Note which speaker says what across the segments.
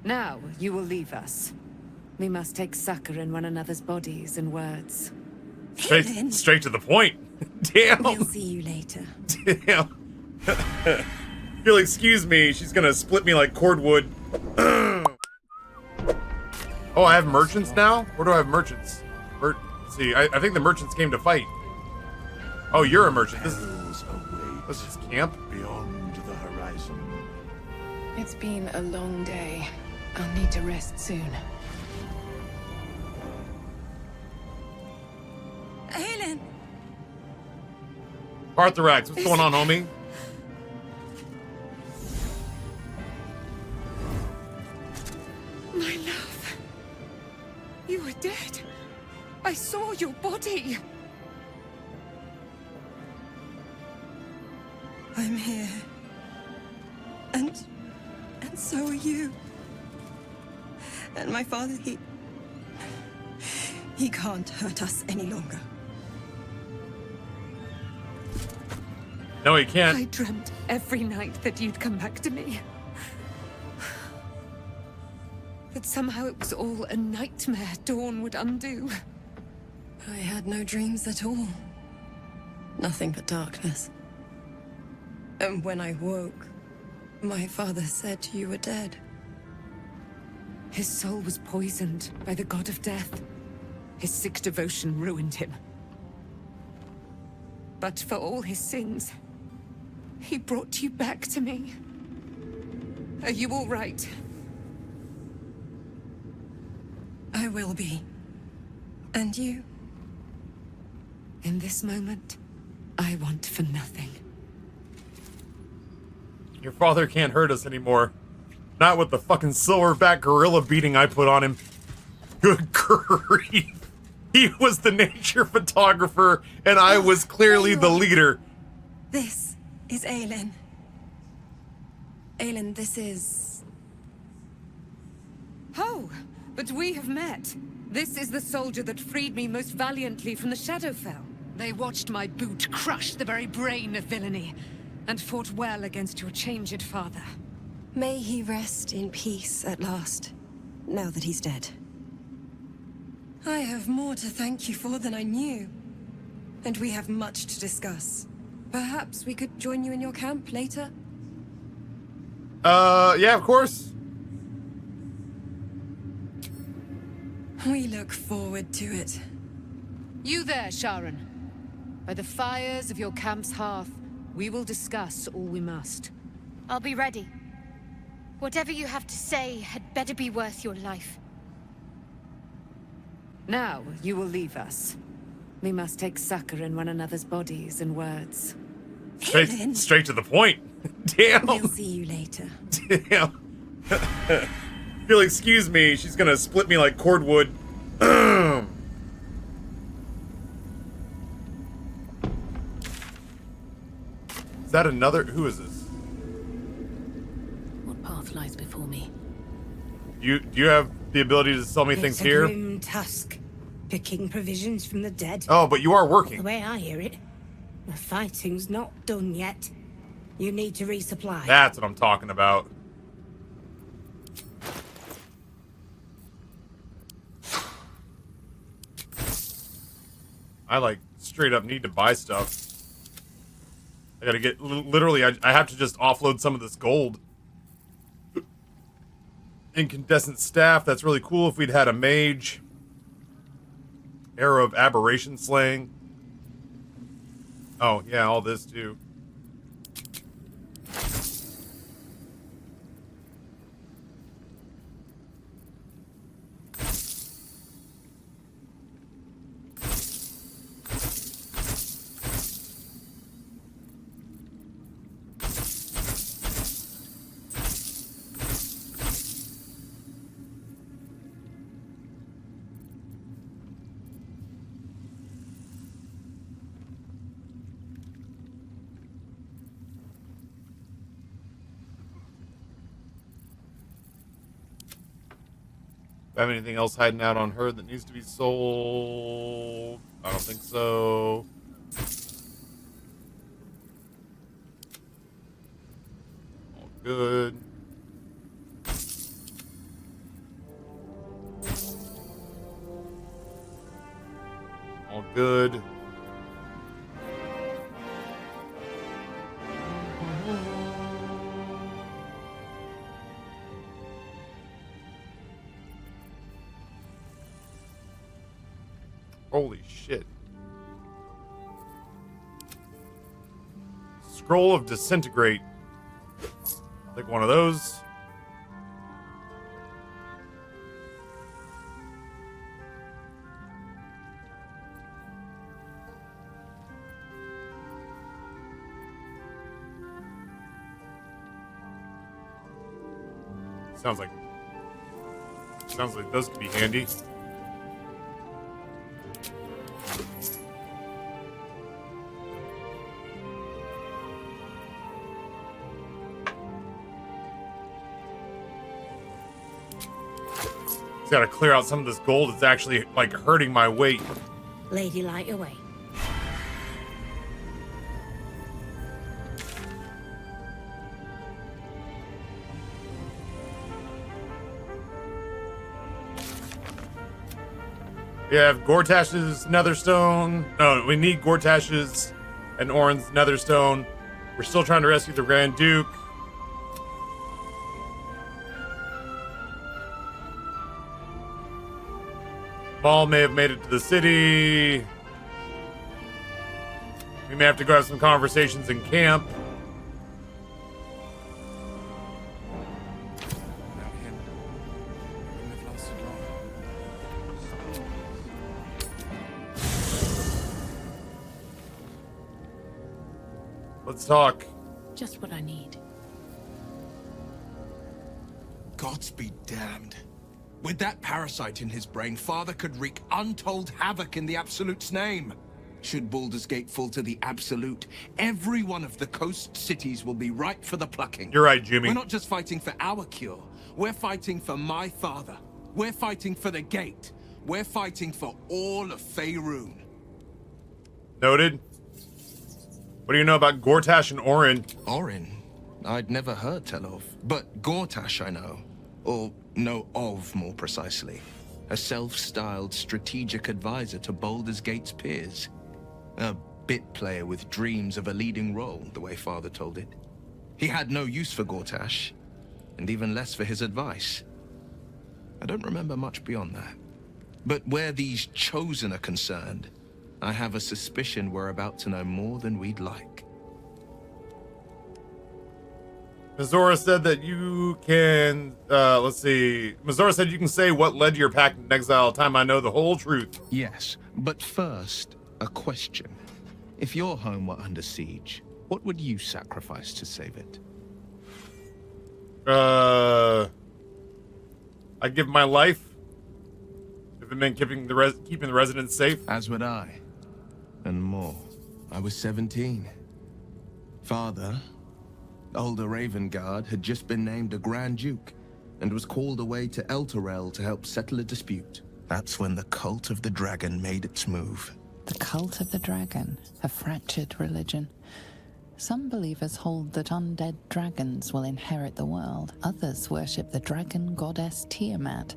Speaker 1: Now you will leave us. We must take succor in one another's bodies and words.
Speaker 2: Straight to the point. Damn.
Speaker 1: We'll see you later.
Speaker 2: Damn. You'll excuse me, she's gonna split me like cordwood. Oh, I have merchants now? Where do I have merchants? Let's see, I think the merchants came to fight. Oh, you're a merchant. This is camp?
Speaker 3: Beyond the horizon.
Speaker 4: It's been a long day. I'll need to rest soon.
Speaker 1: Helen!
Speaker 2: Arthurax, what's going on, homie?
Speaker 1: My love. You were dead. I saw your body.
Speaker 5: I'm here. And so are you. And my father, he can't hurt us any longer.
Speaker 2: No, he can't.
Speaker 1: I dreamt every night that you'd come back to me. That somehow it was all a nightmare Dawn would undo.
Speaker 5: I had no dreams at all. Nothing but darkness. And when I woke, my father said you were dead.
Speaker 1: His soul was poisoned by the god of death. His sick devotion ruined him. But for all his sins, he brought you back to me. Are you all right?
Speaker 5: I will be. And you?
Speaker 1: In this moment, I want for nothing.
Speaker 2: Your father can't hurt us anymore. Not with the fucking silverback gorilla beating I put on him. Good grief. He was the nature photographer, and I was clearly the leader.
Speaker 5: This is Aelin. Aelin, this is...
Speaker 1: Oh, but we have met. This is the soldier that freed me most valiantly from the Shadowfell. They watched my boot crush the very brain of villainy, and fought well against your changed father.
Speaker 5: May he rest in peace at last, now that he's dead. I have more to thank you for than I knew. And we have much to discuss. Perhaps we could join you in your camp later?
Speaker 2: Yeah, of course.
Speaker 5: We look forward to it.
Speaker 1: You there, Sharon. By the fires of your camp's hearth, we will discuss all we must.
Speaker 6: I'll be ready. Whatever you have to say had better be worth your life.
Speaker 1: Now you will leave us. We must take succor in one another's bodies and words.
Speaker 2: Straight to the point. Damn.
Speaker 5: We'll see you later.
Speaker 2: Damn. You'll excuse me, she's gonna split me like cordwood. Is that another? Who is this?
Speaker 4: What path lies before me?
Speaker 2: Do you have the ability to sell me things here?
Speaker 7: It's a grim task, picking provisions from the dead.
Speaker 2: Oh, but you are
Speaker 7: The
Speaker 2: working.
Speaker 7: way I hear it, the fighting's not done yet. You need to resupply.
Speaker 2: That's what I'm talking about. I like straight up need to buy stuff. I gotta get literally. I have to just offload some of this gold. Incandescent staff. That's really cool. If we'd had a mage. Arrow of aberration slaying. Oh yeah, all this too. Do I have anything else hiding out on her that needs to be sold? I don't think so. All good. good. Holy shit. Scroll of Disintegrate. Like one of those. Sounds like those could be handy. Just gotta clear out some of this gold. It's actually like hurting my weight.
Speaker 7: Lady, light away.
Speaker 2: We have Gortash's Netherstone. No, we need Gortash's and Orin's Netherstone. We're still trying to rescue the Grand Duke. Maul may have made it to the city. We may have to go have some conversations in camp. Let's talk.
Speaker 7: Just what I need.
Speaker 8: Gods be damned. With that parasite in his brain, Father could wreak untold havoc in the Absolute's name. Should Baldur's Gate fall to the Absolute, every one of the coast cities will be ripe for the plucking.
Speaker 2: You're right, Jimmy.
Speaker 8: We're not just fighting for our cure. We're fighting for my father. We're fighting for the Gate. We're fighting for all of Faerun.
Speaker 2: Noted. What do you know about Gortash and Orin?
Speaker 8: Orin? I'd never heard tell of. But Gortash I know. Or know of, more precisely. A self-styled strategic advisor to Baldur's Gate's peers. A bit player with dreams of a leading role, the way Father told it. He had no use for Gortash, and even less for his advice. I don't remember much beyond that. But where these Chosen are concerned, I have a suspicion we're about to know more than we'd like.
Speaker 2: Mizora said that you can, let's see. Mizora said you can say what led to your pact in exile. Time I know the whole truth.
Speaker 8: Yes, but first, a question. If your home were under siege, what would you sacrifice to save it?
Speaker 2: I'd give my life if it meant keeping the residents safe.
Speaker 8: As would I. And more. I was 17. Father, older Ravengard, had just been named a Grand Duke and was called away to Elturel to help settle a dispute. That's when the cult of the dragon made its move.
Speaker 9: The cult of the dragon, a fractured religion. Some believers hold that undead dragons will inherit the world. Others worship the dragon goddess Tiamat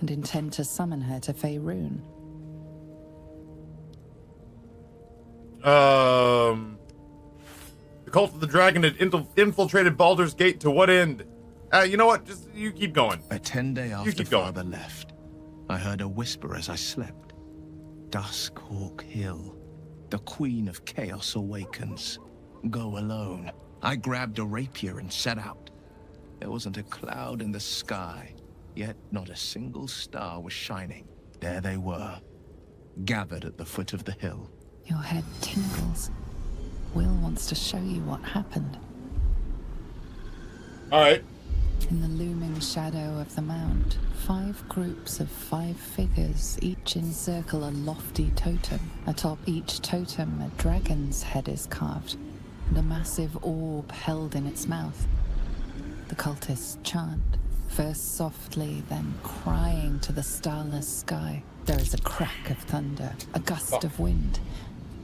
Speaker 9: and intend to summon her to Faerun.
Speaker 2: The cult of the dragon had infiltrated Baldur's Gate to what end? You know what? Just you keep going.
Speaker 8: A 10-day after Father left, I heard a whisper as I slept. Duskhawk Hill. The Queen of Chaos awakens. Go alone. I grabbed a rapier and set out. There wasn't a cloud in the sky, yet not a single star was shining. There they were, gathered at the foot of the hill.
Speaker 9: Your head tingles. Will wants to show you what happened.
Speaker 2: All right.
Speaker 9: In the looming shadow of the mount, 5 groups of 5 figures each encircle a lofty totem. Atop each totem, a dragon's head is carved, and a massive orb held in its mouth. The cultists chant, first softly, then crying to the starless sky. There is a crack of thunder, a gust of wind,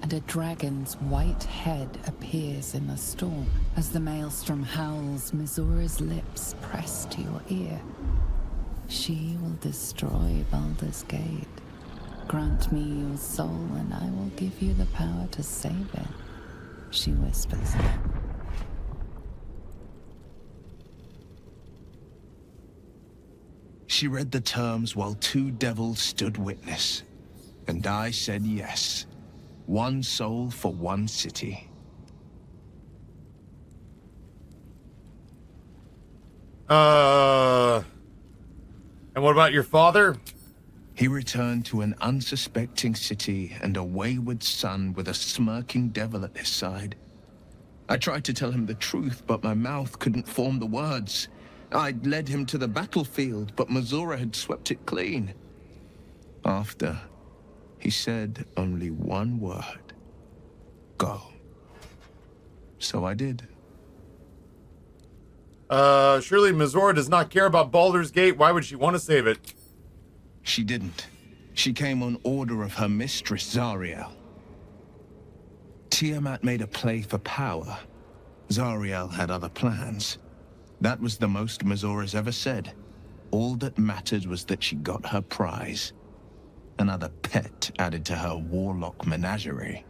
Speaker 9: and a dragon's white head appears in the storm. As the maelstrom howls, Mizora's lips press to your ear. She will destroy Baldur's Gate. Grant me your soul and I will give you the power to save it, she whispers.
Speaker 8: She read the terms while two devils stood witness, and I said yes. One soul for one city.
Speaker 2: And what about your father?
Speaker 8: He returned to an unsuspecting city and a wayward son with a smirking devil at his side. I tried to tell him the truth, but my mouth couldn't form the words. I'd led him to the battlefield, but Mazora had swept it clean. After, he said only one word. Go. So I did.
Speaker 2: Surely Mazora does not care about Baldur's Gate. Why would she want to save it?
Speaker 8: She didn't. She came on order of her mistress, Zariel. Tiamat made a play for power. Zariel had other plans. That was the most Mazora's ever said. All that mattered was that she got her prize. Another pet added to her warlock menagerie.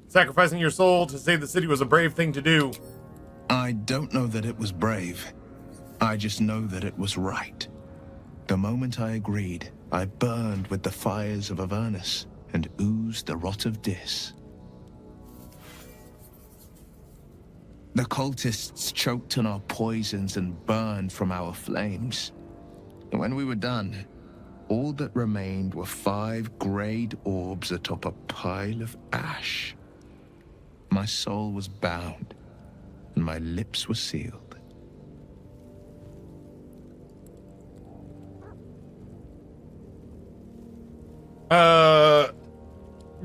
Speaker 2: Sacrificing your soul to save the city was a brave thing to do.
Speaker 8: I don't know that it was brave. I just know that it was right. The moment I agreed, I burned with the fires of Avernus and oozed the rot of Dis. The cultists choked on our poisons and burned from our flames. And when we were done, all that remained were 5 grayed orbs atop a pile of ash. My soul was bound, and my lips were sealed.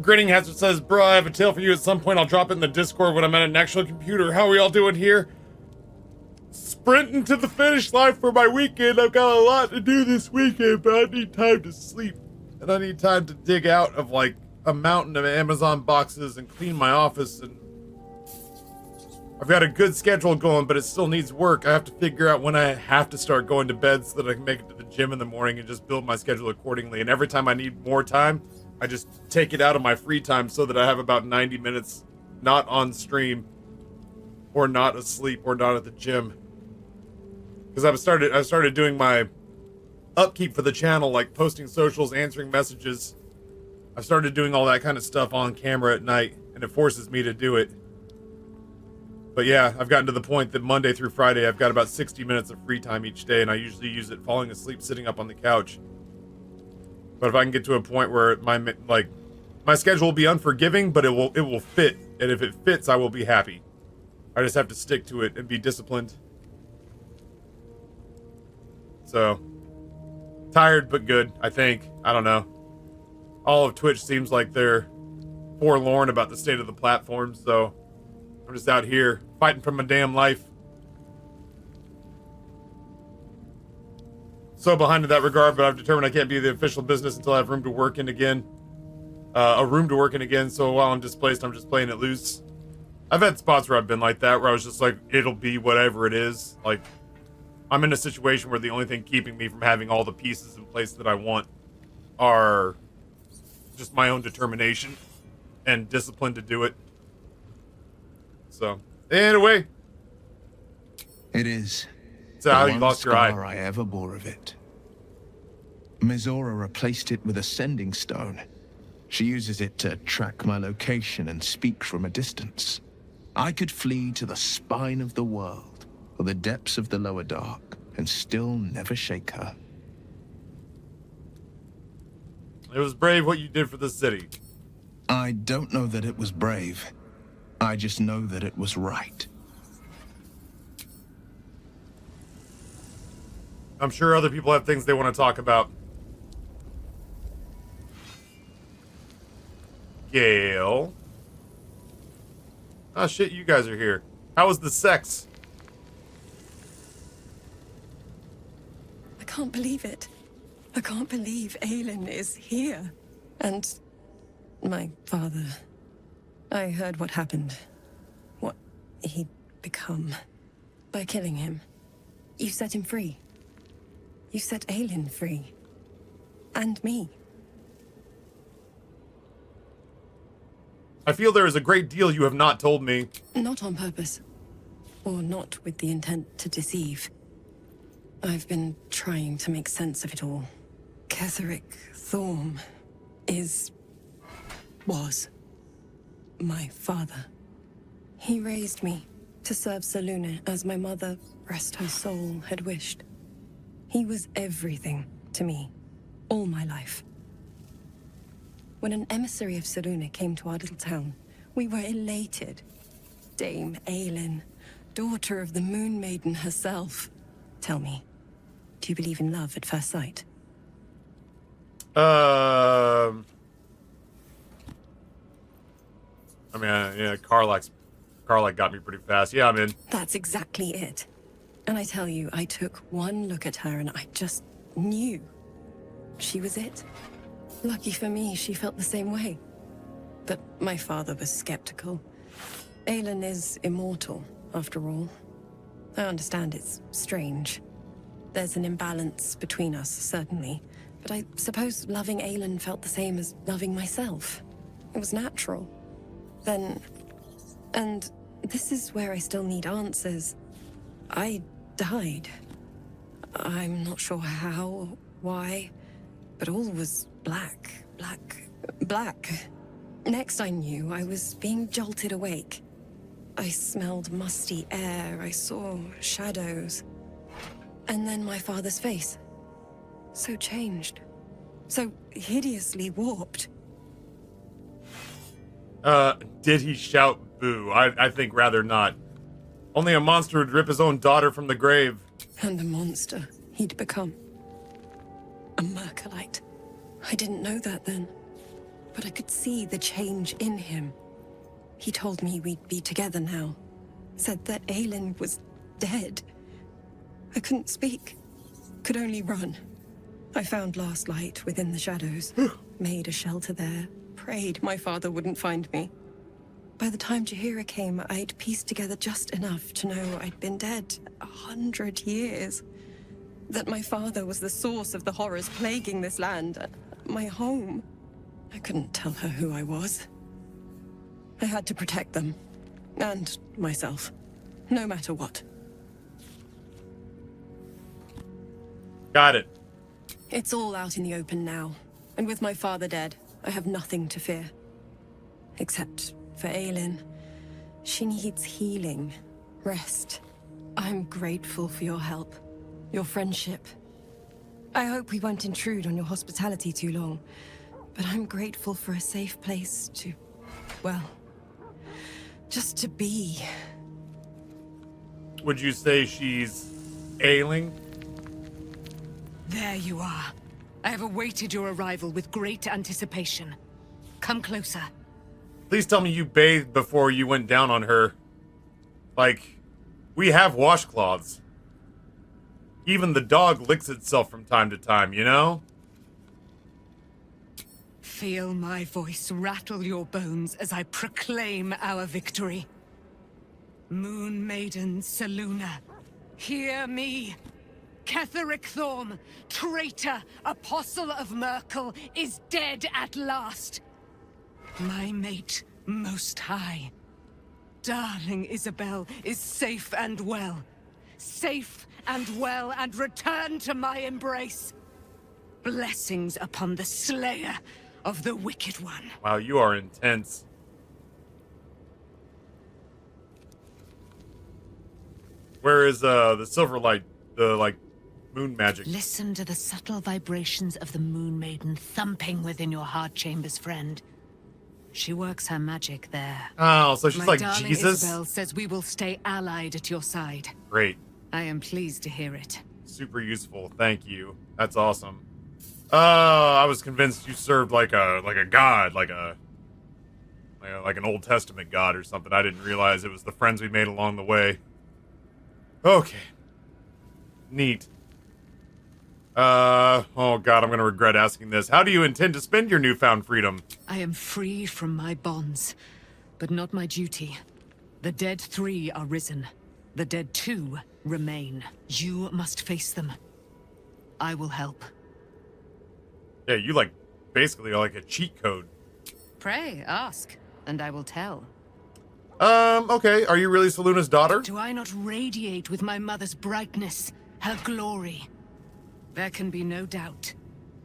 Speaker 2: Grinning Hazard says, bro, I have a tale for you at some point. I'll drop it in the Discord when I'm at an actual computer. How are we all doing here? Sprinting to the finish line for my weekend. I've got a lot to do this weekend, but I need time to sleep. And I need time to dig out of, like, a mountain of Amazon boxes and clean my office. And I've got a good schedule going, but it still needs work. I have to figure out when I have to start going to bed so that I can make it to the gym in the morning and just build my schedule accordingly. And every time I need more time, I just take it out of my free time so that I have about 90 minutes not on stream or not asleep or not at the gym. Because I started doing my upkeep for the channel, like posting socials, answering messages. I started doing all that kind of stuff on camera at night, and it forces me to do it. But yeah, I've gotten to the point that Monday through Friday, I've got about 60 minutes of free time each day, and I usually use it falling asleep sitting up on the couch. But if I can get to a point where my schedule will be unforgiving, but it will fit, and if it fits, I will be happy. I just have to stick to it and be disciplined. So, tired but good, I think. I don't know. All of Twitch seems like they're forlorn about the state of the platform, so I'm just out here fighting for my damn life. So behind in that regard, but I've determined I can't be the official business until I have room to work in again. So while I'm displaced, I'm just playing it loose. I've had spots where I've been like that, where I was just like, it'll be whatever it is. Like, I'm in a situation where the only thing keeping me from having all the pieces in place that I want are just my own determination and discipline to do it. So, anyway.
Speaker 8: It is.
Speaker 2: So how you lost your eye.
Speaker 8: I ever bore of it. Mizora replaced it with a sending stone. She uses it to track my location and speak from a distance. I could flee to the spine of the world or the depths of the lower dark and still never shake her.
Speaker 2: It was brave what you did for the city.
Speaker 8: I don't know that it was brave. I just know that it was right.
Speaker 2: I'm sure other people have things they want to talk about. Gale. Oh shit, you guys are here. How was the sex?
Speaker 5: I can't believe it. I can't believe Aelin is here. And my father. I heard what happened. What he'd become. By killing him. You set him free. You set Aelin free. And me.
Speaker 2: I feel there is a great deal you have not told me.
Speaker 5: Not on purpose. Or not with the intent to deceive. I've been trying to make sense of it all. Ketheric Thorm was my father. He raised me to serve Selûne as my mother, rest her soul, had wished. He was everything to me, all my life. When an emissary of Selûne came to our little town, we were elated. Dame Aelin, daughter of the Moon Maiden herself. Tell me, do you believe in love at first sight?
Speaker 2: I mean, yeah, Karlach got me pretty fast. Yeah, I'm in.
Speaker 5: That's exactly it. And I tell you, I took one look at her and I just knew. She was it. Lucky for me, she felt the same way. But my father was skeptical. Aelin is immortal, after all. I understand it's strange. There's an imbalance between us, certainly. But I suppose loving Aelin felt the same as loving myself. It was natural. Then... And this is where I still need answers. I died. I'm not sure how, why, but all was black. Next I knew, I was being jolted awake. I smelled musty air, I saw shadows. And then my father's face. So changed. So hideously warped.
Speaker 2: Did he shout boo? I think rather not. Only a monster would rip his own daughter from the grave.
Speaker 5: And a monster he'd become. A Mercolite. I didn't know that then. But I could see the change in him. He told me we'd be together now. Said that Aelin was dead. I couldn't speak. Could only run. I found last light within the shadows. Made a shelter there. Prayed my father wouldn't find me. By the time Jaheira came, I'd pieced together just enough to know I'd been dead 100 years. That my father was the source of the horrors plaguing this land. My home. I couldn't tell her who I was. I had to protect them. And myself. No matter what.
Speaker 2: Got it.
Speaker 5: It's all out in the open now. And with my father dead, I have nothing to fear. Except for Aelin. She needs healing. Rest. I'm grateful for your help. Your friendship. I hope we won't intrude on your hospitality too long. But I'm grateful for a safe place to... well... just to be.
Speaker 2: Would you say she's ailing?
Speaker 1: There you are. I have awaited your arrival with great anticipation. Come closer.
Speaker 2: Please tell me you bathed before you went down on her. Like, we have washcloths. Even the dog licks itself from time to time, you know?
Speaker 1: Feel my voice rattle your bones as I proclaim our victory. Moon Maiden Selûne, hear me. Ketheric Thorm, traitor, apostle of Myrkul, is dead at last. My mate, most high. Darling Isabel is safe and well. Safe and well, and return to my embrace. Blessings upon the slayer of the Wicked One.
Speaker 2: Wow, you are intense. Where is the silver light, the like moon magic?
Speaker 1: Listen to the subtle vibrations of the Moon Maiden thumping within your heart chambers, friend. She works her magic there.
Speaker 2: Oh, so she's
Speaker 1: My
Speaker 2: like
Speaker 1: darling
Speaker 2: Jesus?
Speaker 1: Isabel says we will stay allied at your side.
Speaker 2: Great.
Speaker 1: I am pleased to hear it.
Speaker 2: Super useful. Thank you. That's awesome. I was convinced you served like a god, like an Old Testament god or something. I didn't realize it was the friends we made along the way. Okay. Neat. Oh god, I'm gonna regret asking this. How do you intend to spend your newfound freedom?
Speaker 1: I am free from my bonds, but not my duty. The dead 3 are risen. The dead 2 remain. You must face them. I will help.
Speaker 2: Yeah, you like basically are like a cheat code.
Speaker 1: Pray, ask, and I will tell.
Speaker 2: Okay. Are you really Saluna's daughter?
Speaker 1: Do I not radiate with my mother's brightness, her glory? There can be no doubt.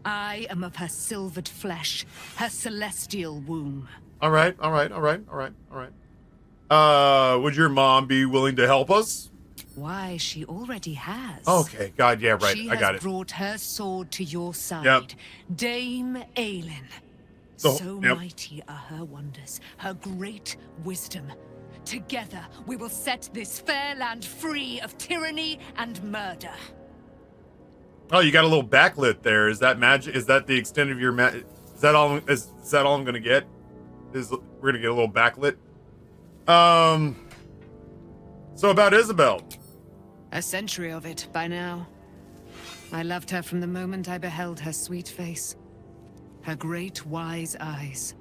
Speaker 1: I am of her silvered flesh, her celestial womb.
Speaker 2: All right. Would your mom be willing to help us?
Speaker 1: Why, she already has.
Speaker 2: Okay, God, yeah, right.
Speaker 1: She
Speaker 2: I got
Speaker 1: has
Speaker 2: it.
Speaker 1: brought her sword to your side.
Speaker 2: Yep.
Speaker 1: Dame Aelin.
Speaker 2: So,
Speaker 1: So
Speaker 2: yep.
Speaker 1: mighty are her wonders, her great wisdom. Together, we will set this fair land free of tyranny and murder.
Speaker 2: Oh, you got a little backlit there. Is that magic? Is that the extent of your Is that all? Is that all I'm gonna get? We're gonna get a little backlit. So about Isabel.
Speaker 1: A century of it by now. I loved her from the moment I beheld her sweet face. Her great wise eyes.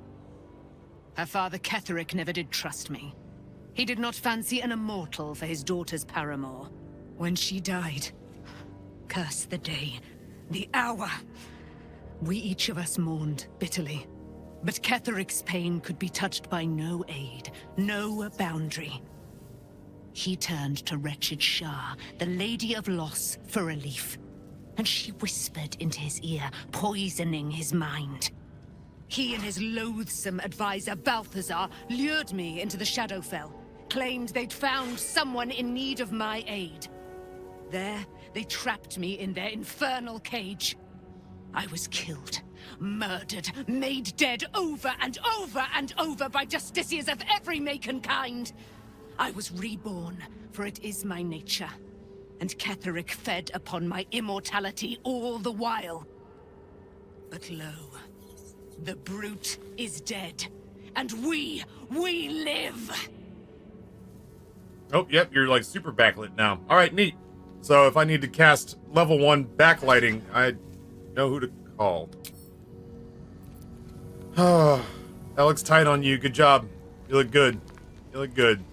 Speaker 1: Her father Ketheric never did trust me. He did not fancy an immortal for his daughter's paramour. When she died, curse the day, the hour. We each of us mourned bitterly. But Ketheric's pain could be touched by no aid, no boundary. He turned to wretched Shah, the Lady of Loss, for relief. And she whispered into his ear, poisoning his mind. He and his loathsome advisor, Balthazar, lured me into the Shadowfell, claimed they'd found someone in need of my aid. There, they trapped me in their infernal cage. I was killed, murdered, made dead over and over and over by justiciars of every make and kind. I was reborn, for it is my nature. And Ketheric fed upon my immortality all the while. But lo, the brute is dead, and we live!
Speaker 2: Oh, yep, you're like super backlit now. All right, neat. So if I need to cast level 1 backlighting, I know who to call. That looks tight on you. Good job. You look good. You look good.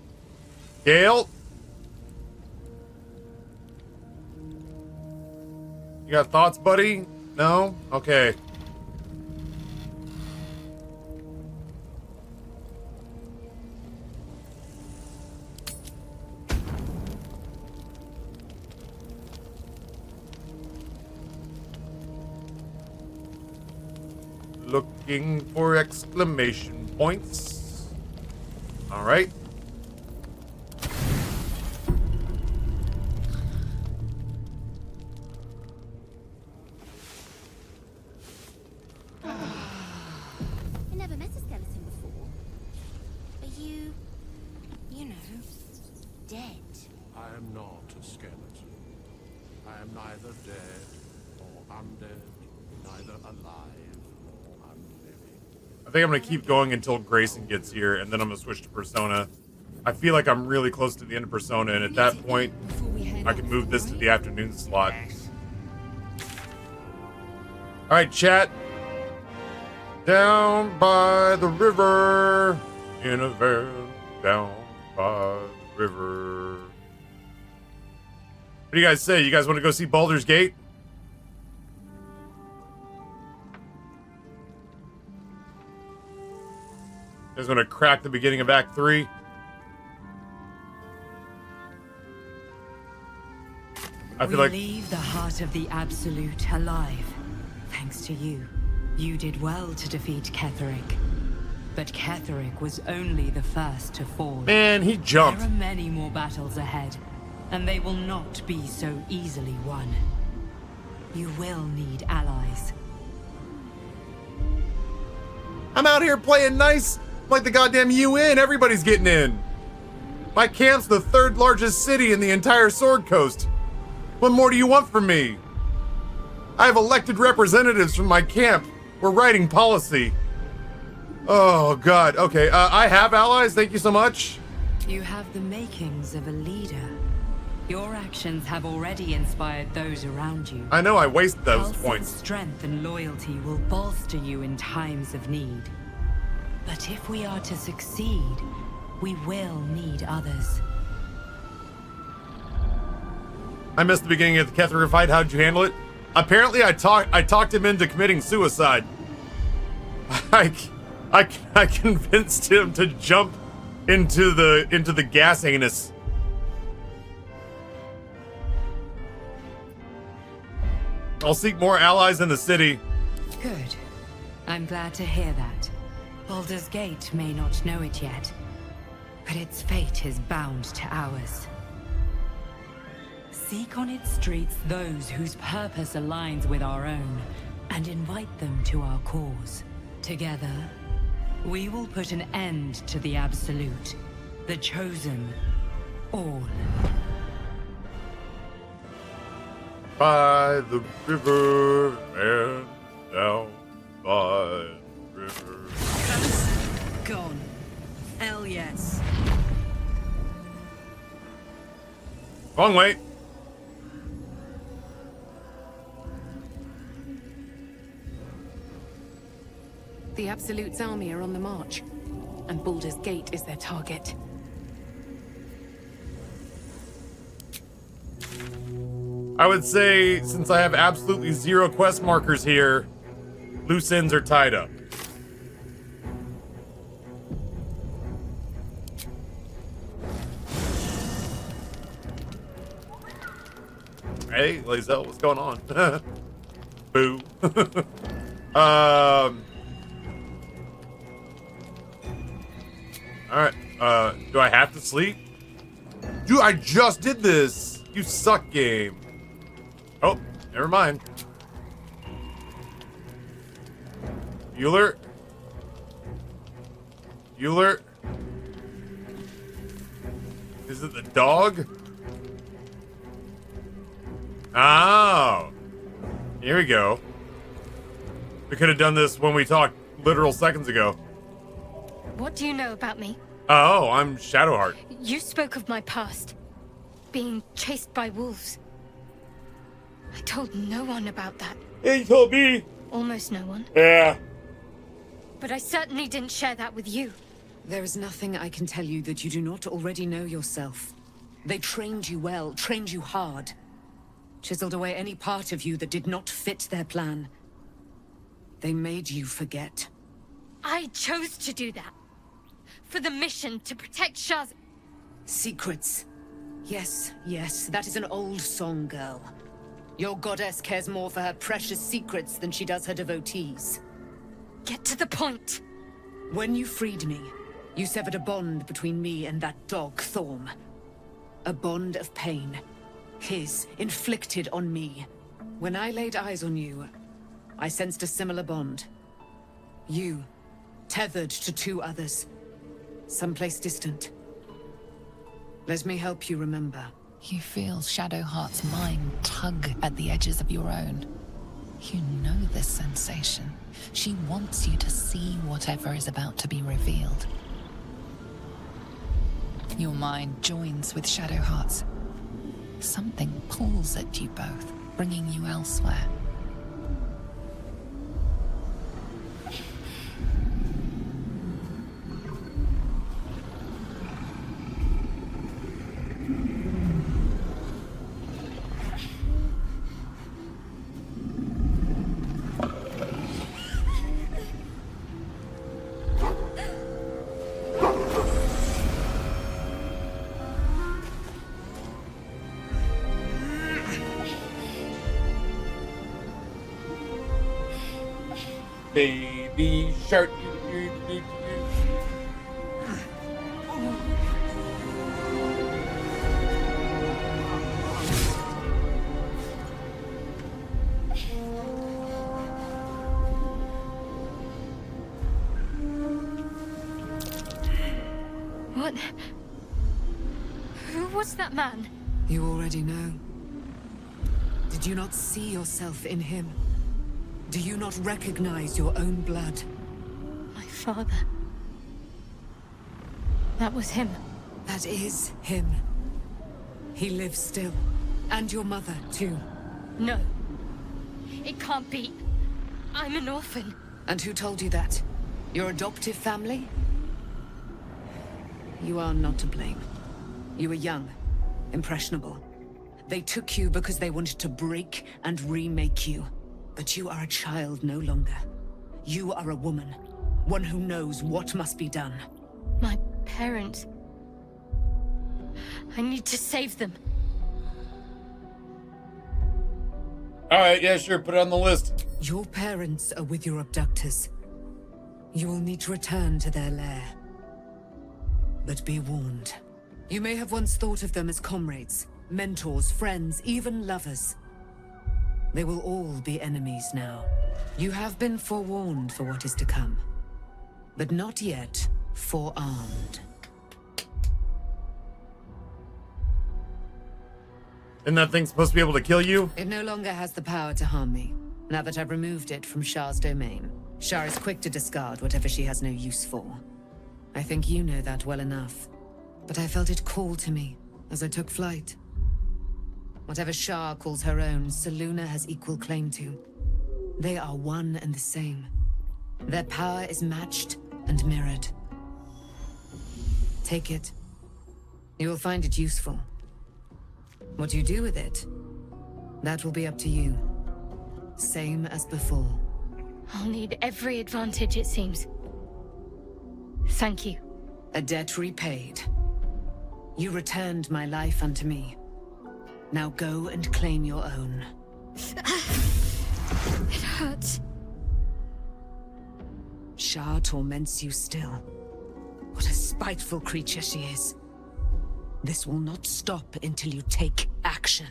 Speaker 2: Gale? You got thoughts, buddy? No? Okay. Looking for exclamation points. All right.
Speaker 10: I never met a skeleton before. Are you know, dead?
Speaker 3: I am not a skeleton. I am neither dead or undead, neither alive nor unliving.
Speaker 2: I think I'm gonna keep going until Grayson gets here, and then I'm gonna switch to Persona. I feel like I'm really close to the end of Persona, and at that point, I can move this to the afternoon slot. All right, chat. Down by the river, in a van, down by the river. What do you guys say? You guys want to go see Baldur's Gate? You guys want to crack the beginning of Act 3? I feel like
Speaker 11: we leave the heart of the Absolute alive. Thanks to you. You did well to defeat Ketheric. But Ketheric was only the first to fall.
Speaker 2: Man, he jumped.
Speaker 11: There are many more battles ahead, and they will not be so easily won. You will need allies.
Speaker 2: I'm out here playing nice like the goddamn UN. Everybody's getting in. My camp's the 3rd largest city in the entire Sword Coast. What more do you want from me? I have elected representatives from my camp. We're writing policy. Oh, God. Okay, I have allies. Thank you so much.
Speaker 11: You have the makings of a leader. Your actions have already inspired those around you.
Speaker 2: I know I waste those
Speaker 11: Pulse's
Speaker 2: points.
Speaker 11: Strength and loyalty will bolster you in times of need. But if we are to succeed, we will need others.
Speaker 2: I missed the beginning of the Ketheric fight. How'd you handle it? Apparently, I talked him into committing suicide. I convinced him to jump into the gas anus. I'll seek more allies in the city.
Speaker 11: Good. I'm glad to hear that. Baldur's Gate may not know it yet, but its fate is bound to ours. Seek on its streets those whose purpose aligns with our own, and invite them to our cause. Together, we will put an end to the Absolute, the Chosen, all.
Speaker 2: By the river and down by the river.
Speaker 1: Gone. Hell yes.
Speaker 2: Wrong way.
Speaker 4: The Absolute's army are on the march, and Baldur's Gate is their target.
Speaker 2: I would say, since I have absolutely zero quest markers here, loose ends are tied up. Hey, Lazel, what's going on? Boo. Alright, do I have to sleep? Dude, I just did this! You suck, game. Oh, never mind. Bueller? Bueller? Is it the dog? Oh. Here we go. We could have done this when we talked literal seconds ago.
Speaker 6: What do you know about me?
Speaker 2: Oh, I'm Shadowheart.
Speaker 6: You spoke of my past. Being chased by wolves. I told no one about that.
Speaker 2: Yeah, you told me.
Speaker 6: Almost no one.
Speaker 2: Yeah.
Speaker 6: But I certainly didn't share that with you.
Speaker 1: There is nothing I can tell you that you do not already know yourself. They trained you well, trained you hard. Chiseled away any part of you that did not fit their plan. They made you forget.
Speaker 6: I chose to do that. For the mission to protect Shaz.
Speaker 1: Secrets. Yes, yes, that is an old song, girl. Your goddess cares more for her precious secrets than she does her devotees.
Speaker 6: Get to the point.
Speaker 1: When you freed me, you severed a bond between me and that dog, Thorm. A bond of pain. His, inflicted on me. When I laid eyes on you, I sensed a similar bond. You, tethered to two others. Someplace distant. Let me help you remember.
Speaker 9: You feel Shadowheart's mind tug at the edges of your own. You know this sensation. She wants you to see whatever is about to be revealed. Your mind joins with Shadowheart's. Something pulls at you both, bringing you elsewhere.
Speaker 2: Baby shark.
Speaker 6: What? Who was that man?
Speaker 1: You already know. Did you not see yourself in him? Do you not recognize your own blood?
Speaker 6: My father. That was him.
Speaker 1: That is him. He lives still. And your mother, too.
Speaker 6: No. It can't be. I'm an orphan.
Speaker 1: And who told you that? Your adoptive family? You are not to blame. You were young, impressionable.
Speaker 11: They took you because they wanted to break and remake you. But you are a child no longer. You are a woman. One who knows what must be done.
Speaker 6: My parents... I need to save them.
Speaker 2: Alright, yeah, sure, put it on the list.
Speaker 11: Your parents are with your abductors. You will need to return to their lair. But be warned. You may have once thought of them as comrades, mentors, friends, even lovers. They will all be enemies now. You have been forewarned for what is to come, but not yet forearmed.
Speaker 2: Isn't that thing supposed to be able to kill you?
Speaker 11: It no longer has the power to harm me, now that I've removed it from Shah's domain. Shah is quick to discard whatever she has no use for. I think you know that well enough. But I felt it call to me as I took flight. Whatever Shah calls her own, Selûne has equal claim to. They are one and the same. Their power is matched and mirrored. Take it. You will find it useful. What you do with it, that will be up to you. Same as before.
Speaker 6: I'll need every advantage, it seems. Thank you.
Speaker 11: A debt repaid. You returned my life unto me. Now go and claim your own.
Speaker 6: It hurts.
Speaker 11: Shah torments you still. What a spiteful creature she is. This will not stop until you take action.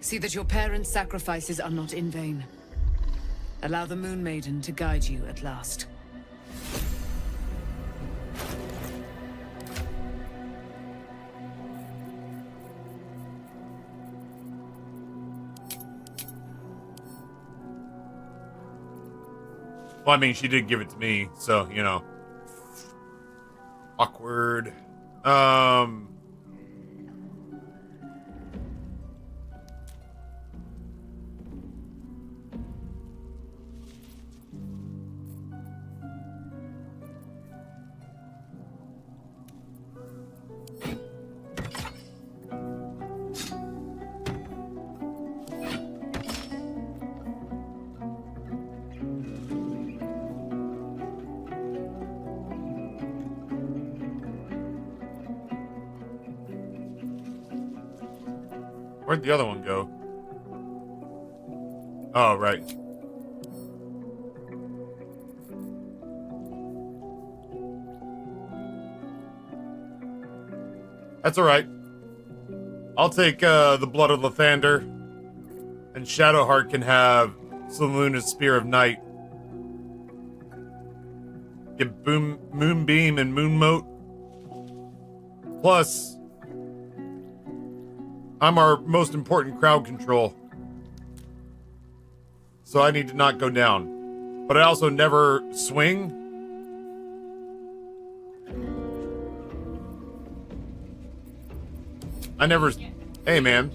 Speaker 11: See that your parents' sacrifices are not in vain. Allow the Moon Maiden to guide you at last.
Speaker 2: Well, I mean, she did give it to me, so, you know. Awkward. Where'd the other one go? Oh, right. That's alright. I'll take the Blood of Lathander. And Shadowheart can have Selûne's Spear of Night. Get Moonbeam and Moonmote. Plus... I'm our most important crowd control. So I need to not go down. But I also never swing. I never... Hey, man.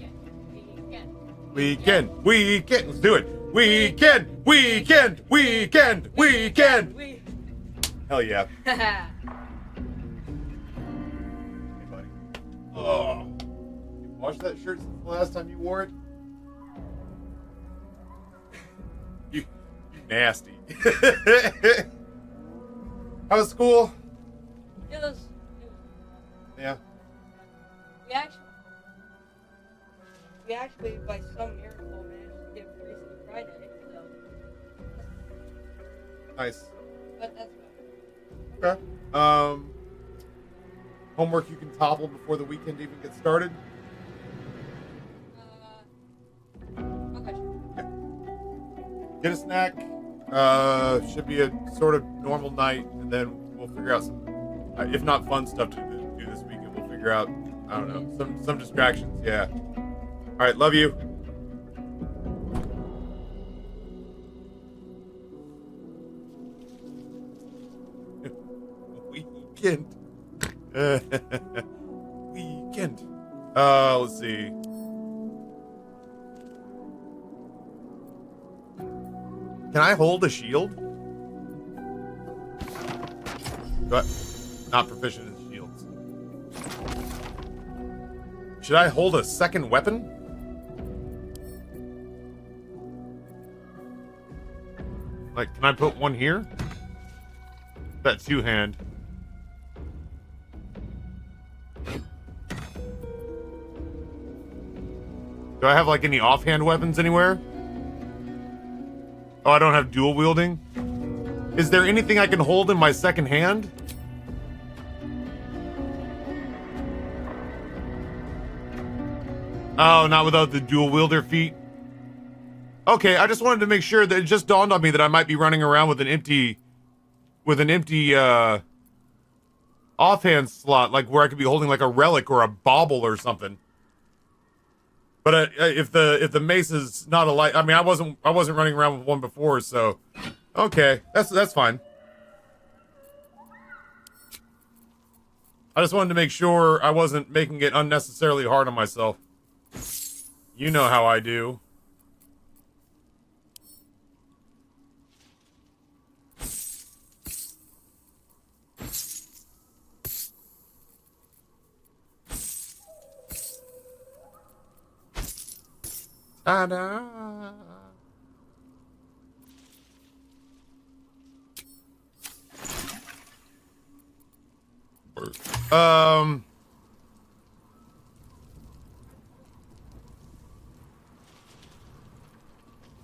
Speaker 2: Weekend. Let's do it. Weekend. Hell yeah. Hey, buddy. Oh. Wash that shirt since the last time you wore it? You nasty. How was school?
Speaker 12: It was
Speaker 2: Yeah.
Speaker 12: We actually, by some miracle, managed to get Freezing Friday, so...
Speaker 2: Nice.
Speaker 12: But that's fine.
Speaker 2: Okay. Homework you can topple before the weekend even gets started?
Speaker 12: Okay.
Speaker 2: Get a snack. Should be a sort of normal night, and then we'll figure out some, if not fun stuff to do this weekend, we'll figure out, I don't know, some distractions. Yeah. All right, love you. Weekend. Weekend. Let's see. Can I hold a shield? But not proficient in shields. Should I hold a second weapon? Like, can I put one here? That two-hand. Do I have, like, any offhand weapons anywhere? Oh, I don't have dual wielding? Is there anything I can hold in my second hand? Oh, not without the dual wielder feat? Okay, I just wanted to make sure that it just dawned on me that I might be running around with an empty offhand slot, like where I could be holding like a relic or a bauble or something. But if the mace is not a light, I mean, I wasn't running around with one before, so okay, that's fine. I just wanted to make sure I wasn't making it unnecessarily hard on myself. You know how I do. Ta-da.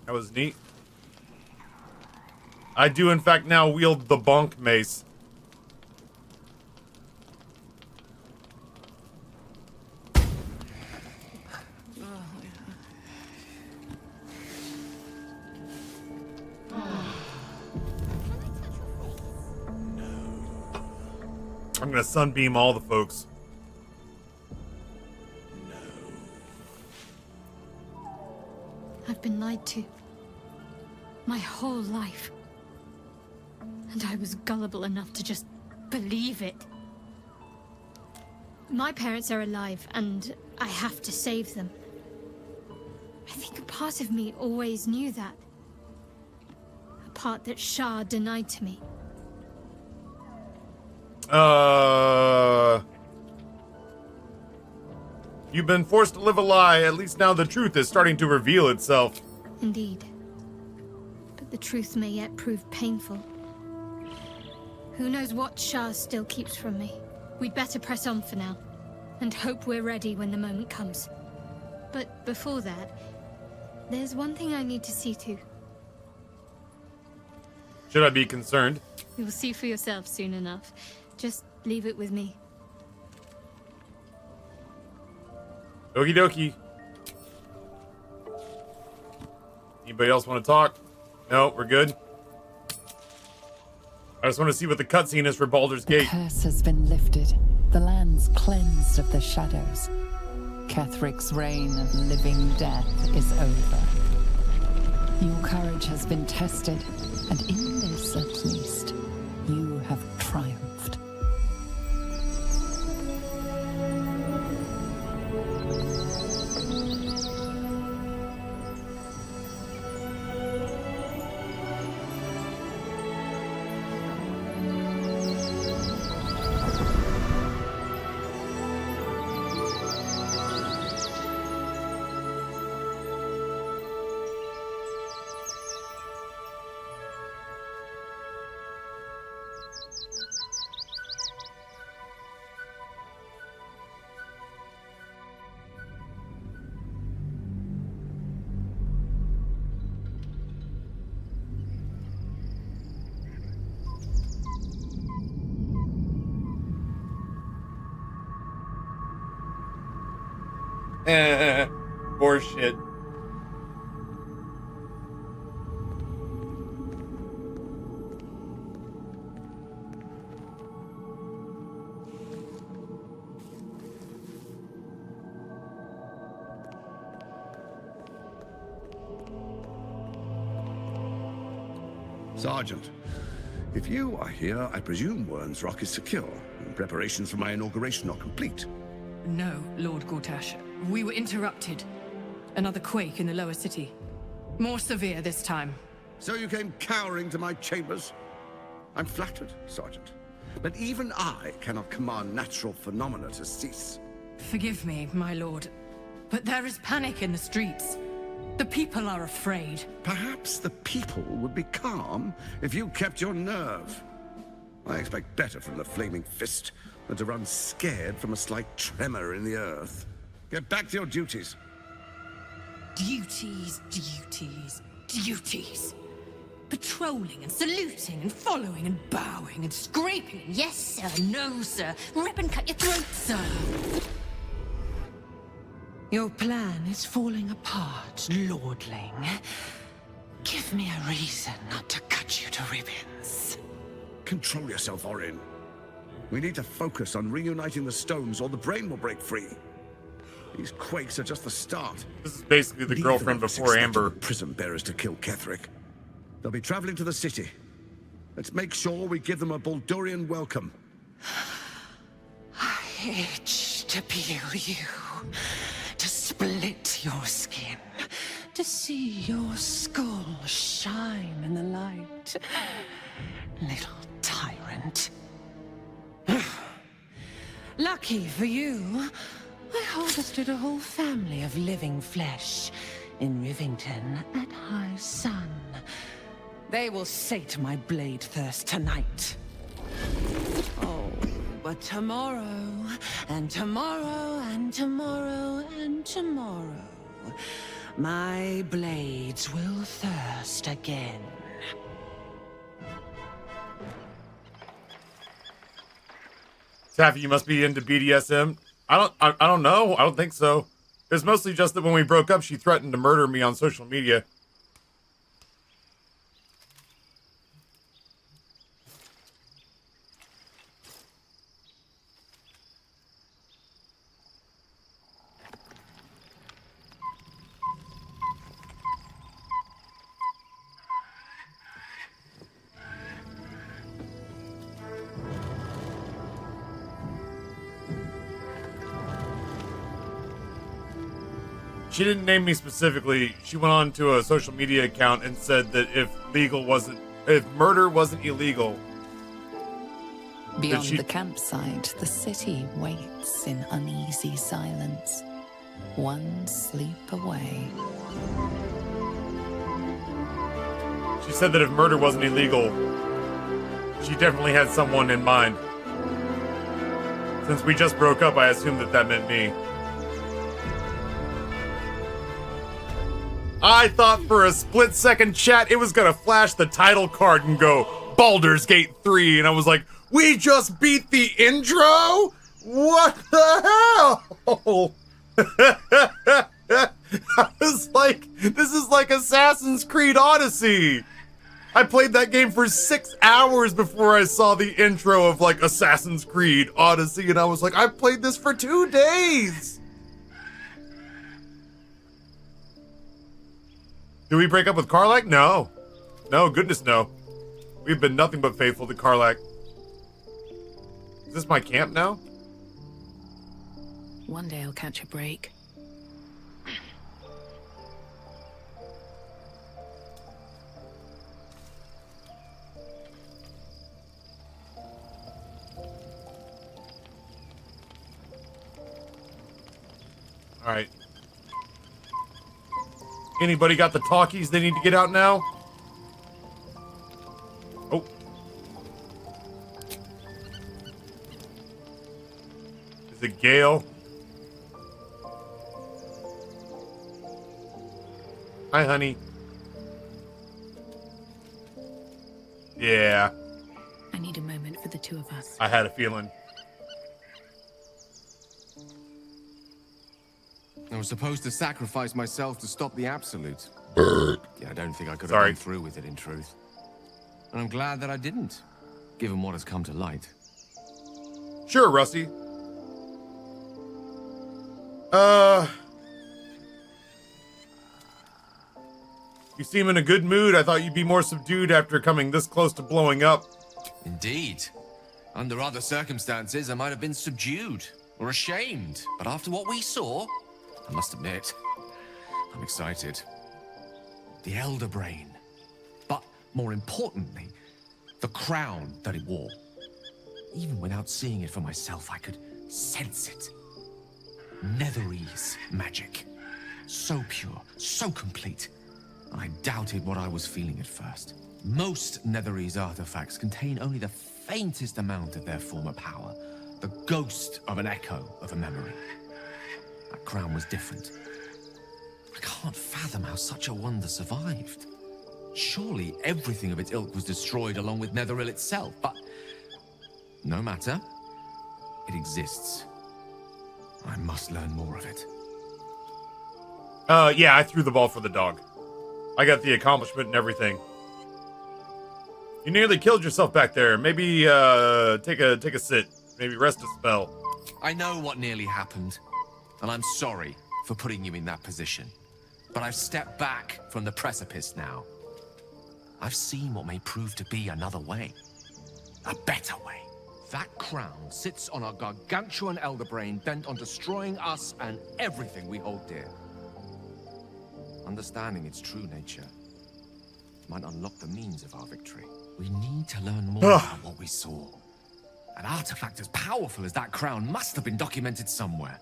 Speaker 2: That was neat. I do in fact now wield the bonk mace. I'm gonna sunbeam all the folks.
Speaker 6: I've been lied to. My whole life. And I was gullible enough to just believe it. My parents are alive, and I have to save them. I think a part of me always knew that. A part that Shah denied to me.
Speaker 2: You've been forced to live a lie. At least now the truth is starting to reveal itself.
Speaker 6: Indeed. But the truth may yet prove painful. Who knows what Shah still keeps from me. We'd better press on for now, and hope we're ready when the moment comes. But before that, there's one thing I need to see to.
Speaker 2: Should I be concerned?
Speaker 6: You'll see for yourself soon enough. Just leave it with me.
Speaker 2: Okie dokie. Anybody else want to talk? No, we're good. I just want to see what the cutscene is for Baldur's Gate.
Speaker 9: The curse has been lifted. The land's cleansed of the shadows. Kethric's reign of living death is over. Your courage has been tested, and in this at least, you have triumphed.
Speaker 2: Bullshit.
Speaker 13: Sergeant, if you are here, I presume Wern's Rock is secure, and preparations for my inauguration are complete.
Speaker 14: No, Lord Gortash. We were interrupted. Another quake in the lower city. More severe this time.
Speaker 13: So you came cowering to my chambers? I'm flattered, Sergeant. But even I cannot command natural phenomena to cease.
Speaker 14: Forgive me, my lord. But there is panic in the streets. The people are afraid.
Speaker 13: Perhaps the people would be calm if you kept your nerve. I expect better from the Flaming Fist than to run scared from a slight tremor in the earth. Get back to your duties.
Speaker 14: Duties, duties, duties. Patrolling and saluting and following and bowing and scraping. Yes, sir. No, sir. Rip and cut your throat, sir.
Speaker 11: Your plan is falling apart, Lordling. Give me a reason not to cut you to ribbons.
Speaker 13: Control yourself, Orin. We need to focus on reuniting the stones or the brain will break free. These quakes are just the start.
Speaker 2: This is basically the girlfriend before Amber.
Speaker 13: Prison bearers to kill Ketherick. They'll be traveling to the city. Let's make sure we give them a Baldurian welcome.
Speaker 11: I itch to peel you, to split your skin, to see your skull shine in the light. Little tyrant. Lucky for you, I harvested a whole family of living flesh in Rivington at high sun. They will sate my blade thirst tonight. Oh, but tomorrow, and tomorrow, and tomorrow, and tomorrow, my blades will thirst again.
Speaker 2: Taffy, you must be into BDSM. I don't know. I don't think so. It's mostly just that when we broke up, she threatened to murder me on social media. She didn't name me specifically. She went on to a social media account and said that if murder wasn't illegal.
Speaker 9: Beyond the campsite, the city waits in uneasy silence, one sleep away.
Speaker 2: She said that if murder wasn't illegal, she definitely had someone in mind. Since we just broke up, I assumed that that meant me. I thought for a split second, chat, it was gonna flash the title card and go Baldur's Gate 3, and I was like, we just beat the intro? What the hell? I was like, this is like Assassin's Creed Odyssey. I played that game for 6 hours before I saw the intro of like Assassin's Creed Odyssey, and I was like, I played this for 2 days. Do we break up with Karlach? No. No, goodness no. We've been nothing but faithful to Karlach. Is this my camp now?
Speaker 4: One day I'll catch a break.
Speaker 2: All right. Anybody got the talkies they need to get out now? Oh. Is it Gale? Hi, honey. Yeah.
Speaker 4: I need a moment for the two of us.
Speaker 2: I had a feeling.
Speaker 15: I was supposed to sacrifice myself to stop the Absolute. Yeah, I don't think I could have gone through with it, in truth. And I'm glad that I didn't, given what has come to light.
Speaker 2: Sure, Rusty. You seem in a good mood. I thought you'd be more subdued after coming this close to blowing up.
Speaker 15: Indeed. Under other circumstances, I might have been subdued or ashamed. But after what we saw, I must admit, I'm excited. The Elder Brain. But more importantly, the crown that it wore. Even without seeing it for myself, I could sense it. Netherese magic. So pure, so complete. I doubted what I was feeling at first. Most Netherese artifacts contain only the faintest amount of their former power. The ghost of an echo of a memory. That crown was different. I can't fathom how such a wonder survived. Surely everything of its ilk was destroyed along with Netheril itself, but no matter. It exists. I must learn more of it.
Speaker 2: Yeah, I threw the ball for the dog. I got the accomplishment and everything. You nearly killed yourself back there. Maybe, take a sit. Maybe rest a spell.
Speaker 15: I know what nearly happened, and I'm sorry for putting you in that position. But I've stepped back from the precipice now. I've seen what may prove to be another way. A better way. That crown sits on a gargantuan elder brain bent on destroying us and everything we hold dear. Understanding its true nature might unlock the means of our victory. We need to learn more about what we saw. An artifact as powerful as that crown must have been documented somewhere.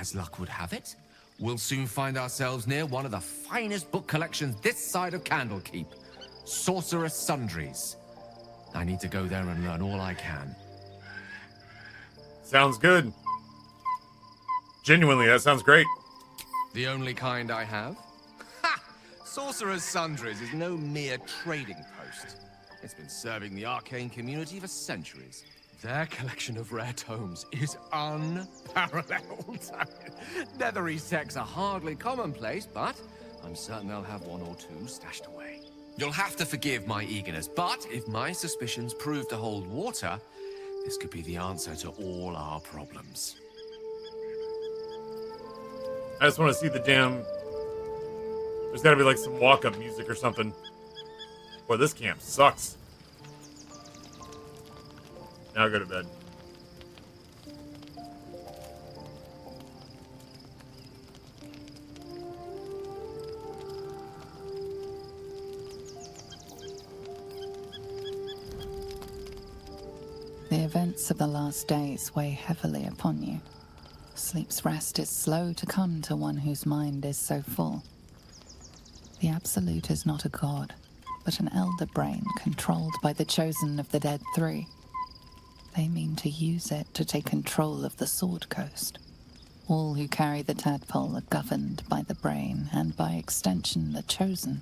Speaker 15: As luck would have it, we'll soon find ourselves near one of the finest book collections this side of Candlekeep. Sorcerous Sundries. I need to go there and learn all I can.
Speaker 2: Sounds good. Genuinely, that sounds great.
Speaker 15: The only kind I have? Ha! Sorcerer's Sundries is no mere trading post. It's been serving the arcane community for centuries. Their collection of rare tomes is unparalleled. Netherese texts are hardly commonplace, but I'm certain they'll have one or two stashed away. You'll have to forgive my eagerness, but if my suspicions prove to hold water, this could be the answer to all our problems.
Speaker 2: I just want to see the damn... There's got to be like some walk-up music or something. Boy, this camp sucks. Now go to bed.
Speaker 9: The events of the last days weigh heavily upon you. Sleep's rest is slow to come to one whose mind is so full. The Absolute is not a god, but an elder brain controlled by the chosen of the Dead Three. They mean to use it to take control of the Sword Coast. All who carry the tadpole are governed by the brain, and by extension the chosen.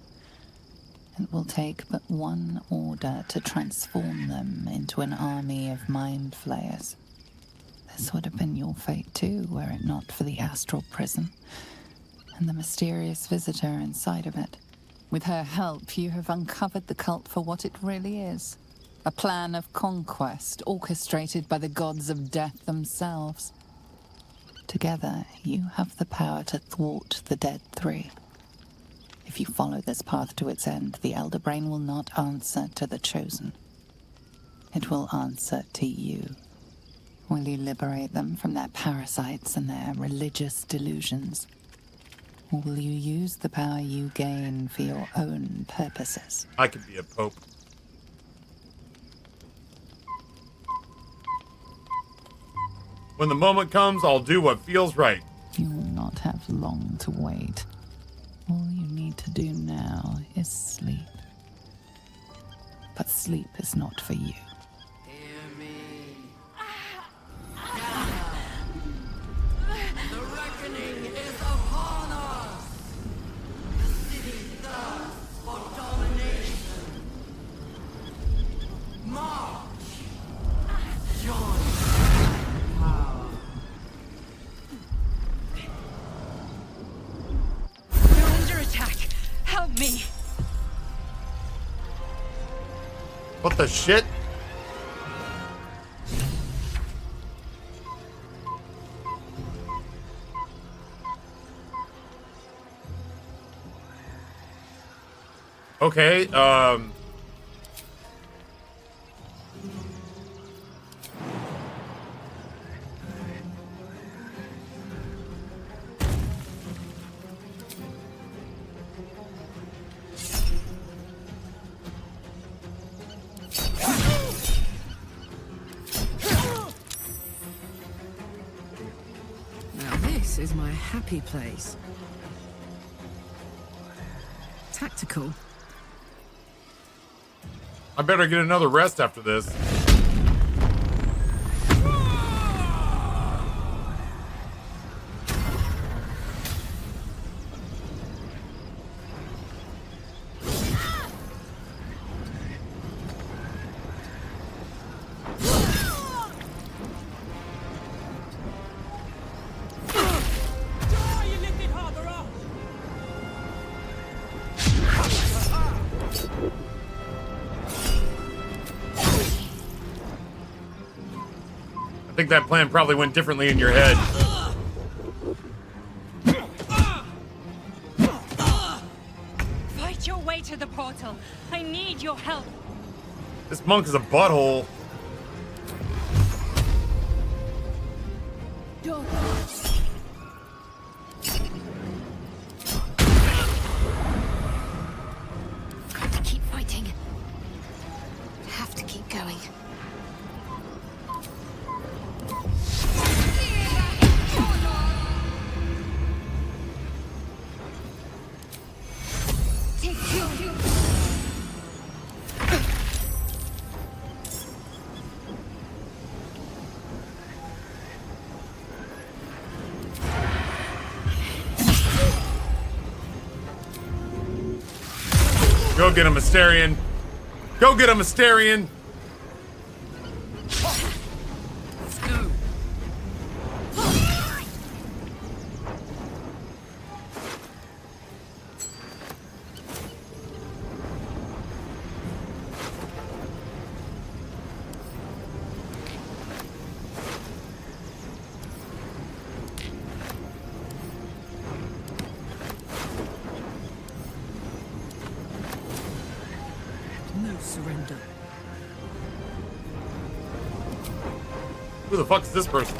Speaker 9: It will take but one order to transform them into an army of mind flayers. This would have been your fate too, were it not for the astral prison, and the mysterious visitor inside of it. With her help, you have uncovered the cult for what it really is. A plan of conquest orchestrated by the gods of death themselves. Together, you have the power to thwart the Dead Three. If you follow this path to its end, the Elder Brain will not answer to the Chosen. It will answer to you. Will you liberate them from their parasites and their religious delusions? Or will you use the power you gain for your own purposes?
Speaker 2: I could be a pope. When the moment comes, I'll do what feels right.
Speaker 9: You will not have long to wait. All you need to do now is sleep. But sleep is not for you.
Speaker 16: Hear me. The reckoning is upon us. The city thirsts for domination. March. Join power.
Speaker 1: We're under attack. Help me.
Speaker 2: What the shit? Okay,
Speaker 4: Now this is my
Speaker 14: my happy place. Tactical.
Speaker 2: I better get another rest after this. I think that plan probably went differently in your head.
Speaker 1: Fight your way to the portal. I need your help.
Speaker 2: This monk is a butthole.
Speaker 6: Got to keep fighting. Have to keep going.
Speaker 2: Go get him, Asterion. Go get him, Asterion.
Speaker 14: No surrender.
Speaker 2: Who the fuck is this person?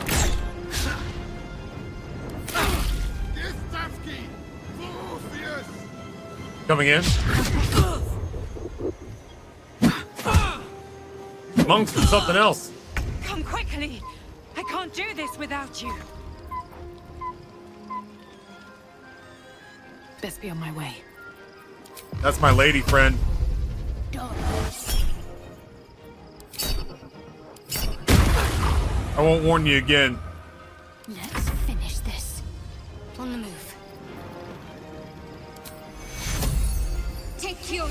Speaker 2: Coming in? Monks or something else.
Speaker 1: Come quickly. I can't do this without you.
Speaker 4: Best be on my way.
Speaker 2: That's my lady friend. I won't warn you again.
Speaker 6: Let's finish this. On the move. Take your...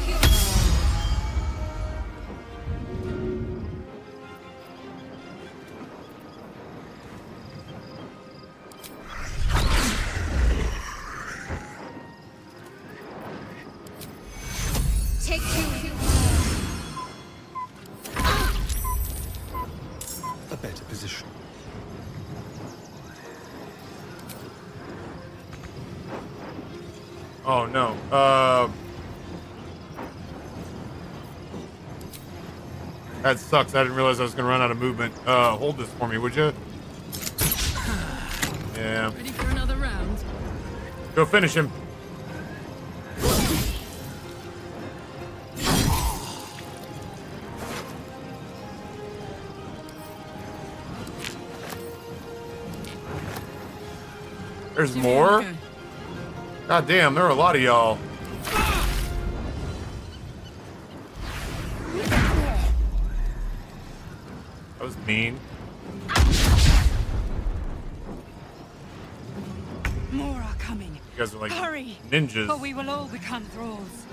Speaker 6: Take you.
Speaker 13: A better position.
Speaker 2: Oh no. That sucks. I didn't realize I was gonna run out of movement. Hold this for me, would you? Yeah.
Speaker 14: Ready for another round?
Speaker 2: Go finish him. There's more? God damn, there are a lot of y'all. That was mean.
Speaker 1: More are coming.
Speaker 2: You guys are like
Speaker 1: Hurry,
Speaker 2: ninjas.
Speaker 1: or we will all become thralls.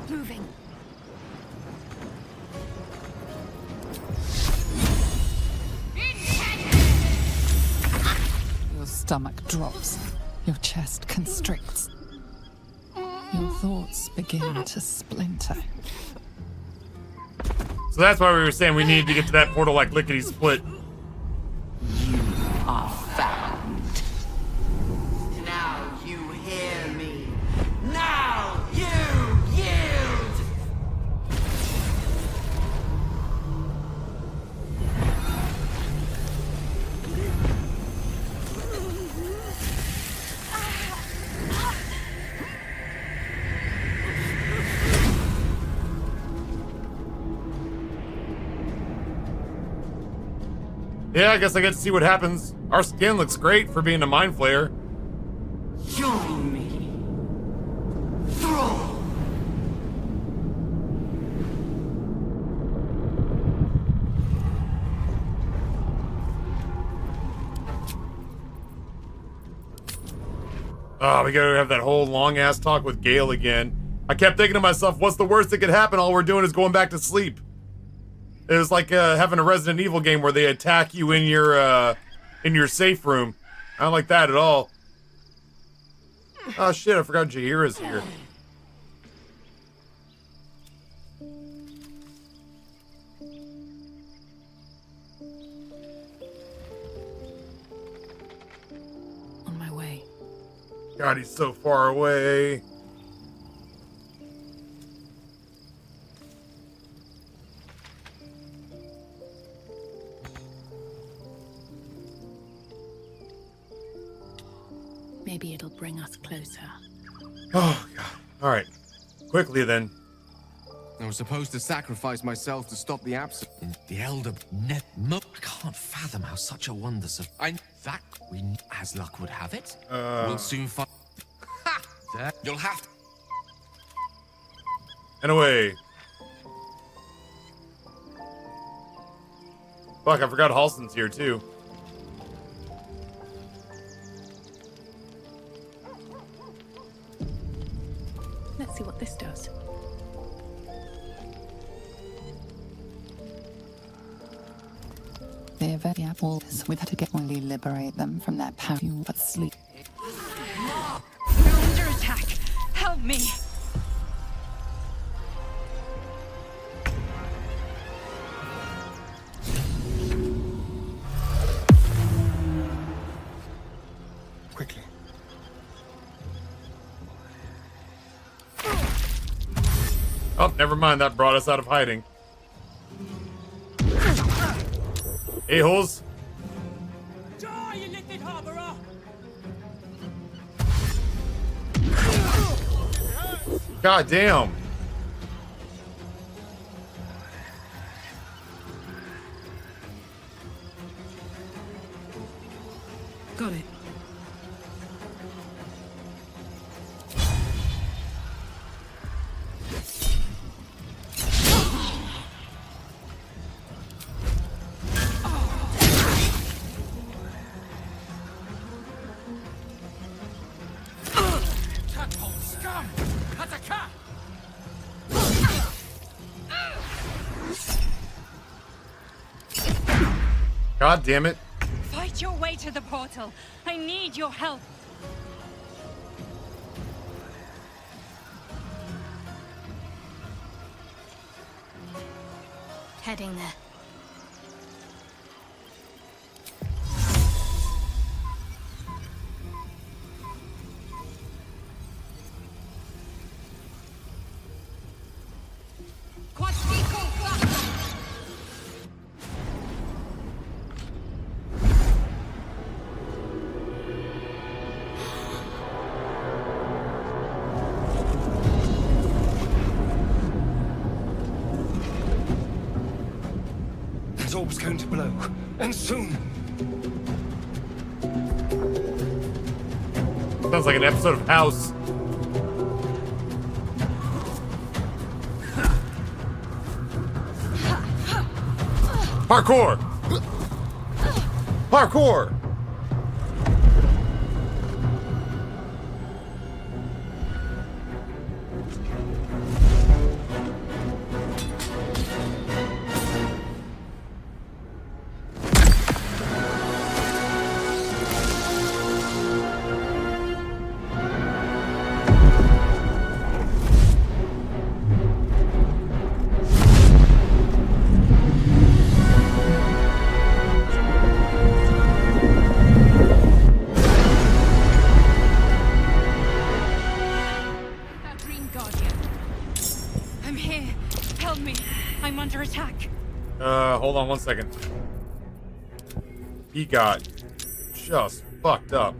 Speaker 6: Moving.
Speaker 9: Your stomach drops. Your chest constricts. Your thoughts begin to splinter.
Speaker 2: So that's why we were saying we needed to get to that portal like lickety-split.
Speaker 16: You are found. Now you hear me. Now you yield!
Speaker 2: Yeah, I guess I get to see what happens. Our skin looks great for being a mind flayer.
Speaker 16: Join me. Thrall.
Speaker 2: Oh, we gotta have that whole long-ass talk with Gale again. I kept thinking to myself, what's the worst that could happen? All we're doing is going back to sleep. It was like having a Resident Evil game where they attack you in your safe room. I don't like that at all. Oh shit, I forgot Jaheira's here.
Speaker 4: On my way.
Speaker 2: God, he's so far away.
Speaker 4: Maybe it'll bring us closer.
Speaker 2: Oh, God. All right. Quickly, then.
Speaker 15: I was supposed to sacrifice myself to stop the absence. The Elder I can't fathom how such a wonder that we, as luck would have it, we'll soon find. Ha! There, you'll have to.
Speaker 2: And away. Fuck, I forgot Halston's here, too.
Speaker 4: Let's see what this does.
Speaker 9: They're very apples. We've had to fully liberate them from their power, but sleep.
Speaker 14: We're under attack. Help me.
Speaker 13: Quickly.
Speaker 2: Oh, never mind. That brought us out of hiding. A-holes.
Speaker 16: Die, you little harborer!
Speaker 2: God damn.
Speaker 14: Got it.
Speaker 2: God damn it.
Speaker 14: Fight your way to the portal. I need your help.
Speaker 6: Heading there.
Speaker 17: That orb's going to blow, and soon.
Speaker 2: Sounds like an episode of House. Parkour! Parkour!
Speaker 1: under attack.
Speaker 2: Hold on one second. He got just fucked up.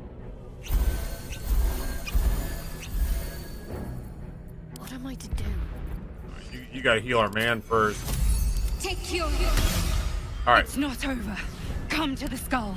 Speaker 6: What am I to do?
Speaker 2: You gotta heal our man first.
Speaker 1: Take your...
Speaker 2: All right.
Speaker 1: It's not over. Come to the skull.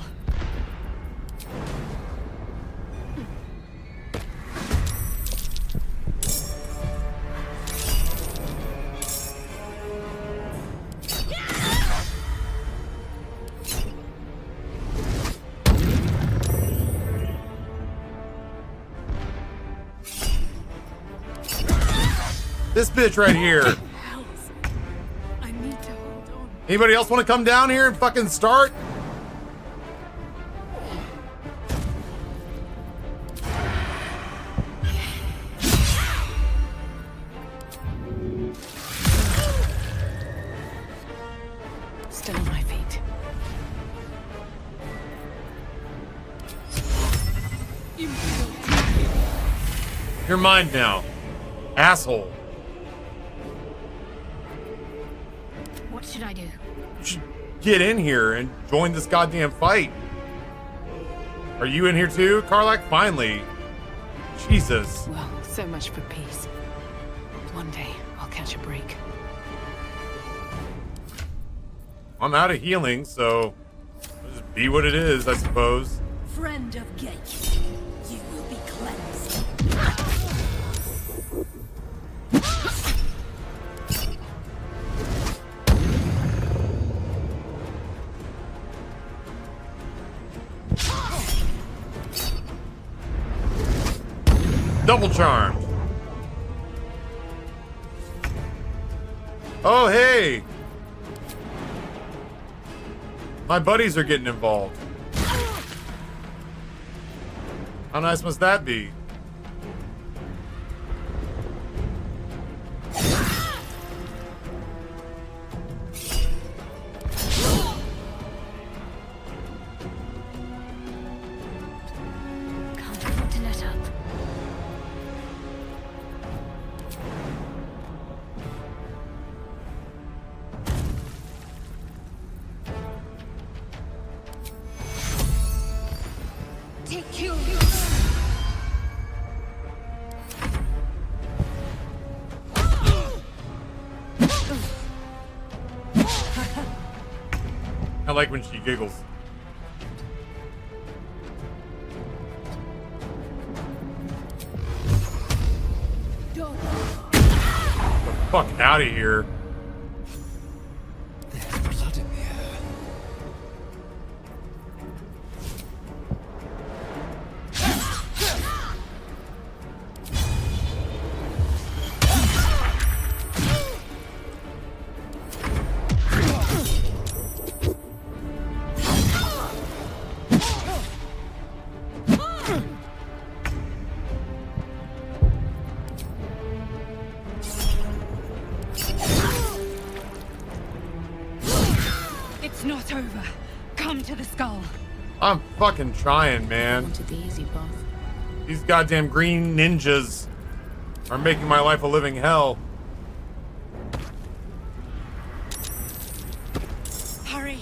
Speaker 2: This bitch right here.
Speaker 4: I need to hold on.
Speaker 2: Anybody else want to come down here and fucking start?
Speaker 4: Still on my feet.
Speaker 2: You're mine now, asshole.
Speaker 6: What should I do?
Speaker 2: You should get in here and join this goddamn fight. Are you in here too, Karlak? Finally. Jesus.
Speaker 4: Well, so much for peace. One day, I'll catch a break.
Speaker 2: I'm out of healing, so it'll just be what it is, I suppose.
Speaker 14: Friend of Gate, you will be cleansed.
Speaker 2: Double charmed. Oh, hey. My buddies are getting involved. How nice must that be?
Speaker 6: Can't afford to let up.
Speaker 1: Take you.
Speaker 2: I like when she giggles. Get the fuck out of here.
Speaker 17: There's blood in the air.
Speaker 1: It's not over. Come to the skull.
Speaker 2: I'm fucking trying, man.
Speaker 4: Wanted the easy path.
Speaker 2: These goddamn green ninjas are making my life a living hell.
Speaker 1: Hurry.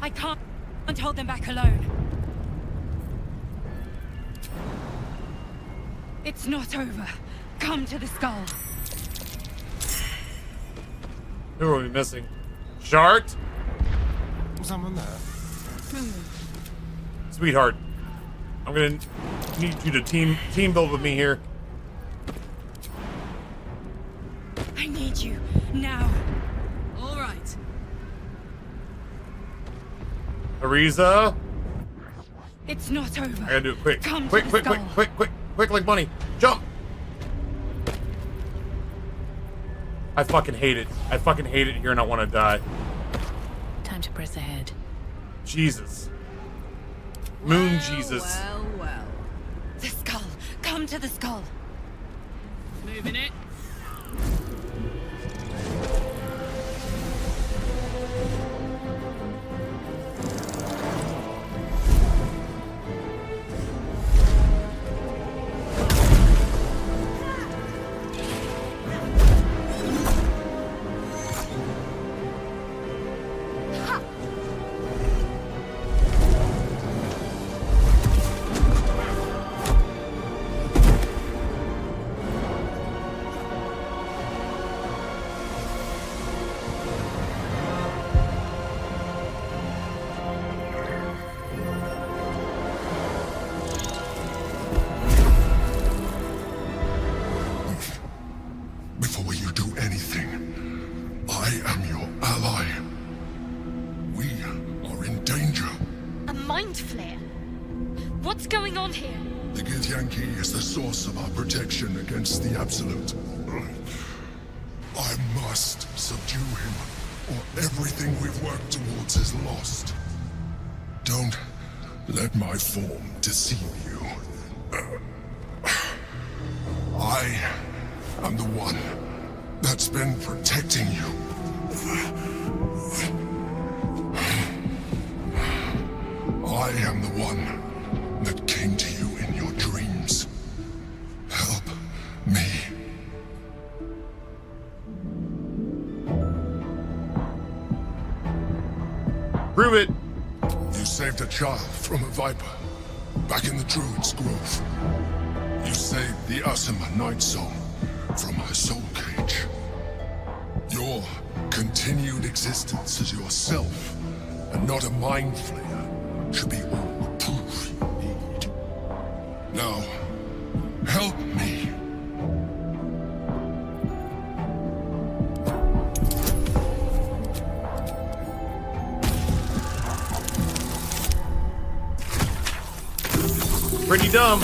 Speaker 1: I can't hold them back alone. It's not over. Come to the skull.
Speaker 2: Who are we missing? Shart?
Speaker 17: Someone there.
Speaker 2: Sweetheart, I'm gonna need you to team build with me here.
Speaker 1: I need you now. All right.
Speaker 2: Ariza?
Speaker 1: It's not over.
Speaker 2: I gotta do it quick.
Speaker 1: Come
Speaker 2: Quick,
Speaker 1: to
Speaker 2: quick,
Speaker 1: the
Speaker 2: quick,
Speaker 1: skull.
Speaker 2: quick, quick, quick like money. Jump! I fucking hate it. I fucking hate it here and I want to die.
Speaker 4: Time to press ahead.
Speaker 2: Jesus. Moon Jesus.
Speaker 1: Well. The skull. Come to the skull. Moving it.
Speaker 6: What's going on here?
Speaker 18: The Githyanki is the source of our protection against the Absolute. I must subdue him, or everything we've worked towards is lost. Don't let my form deceive you. I am the one that's been protecting you. I am the one that came to you in your dreams. Help me.
Speaker 2: Prove it.
Speaker 18: You saved a child from a viper back in the Druid's Grove. You saved the Asima Night Song from her soul cage. Your continued existence as yourself and not a mind flayer should be all the proof you need. Now, help me.
Speaker 2: Pretty dumb.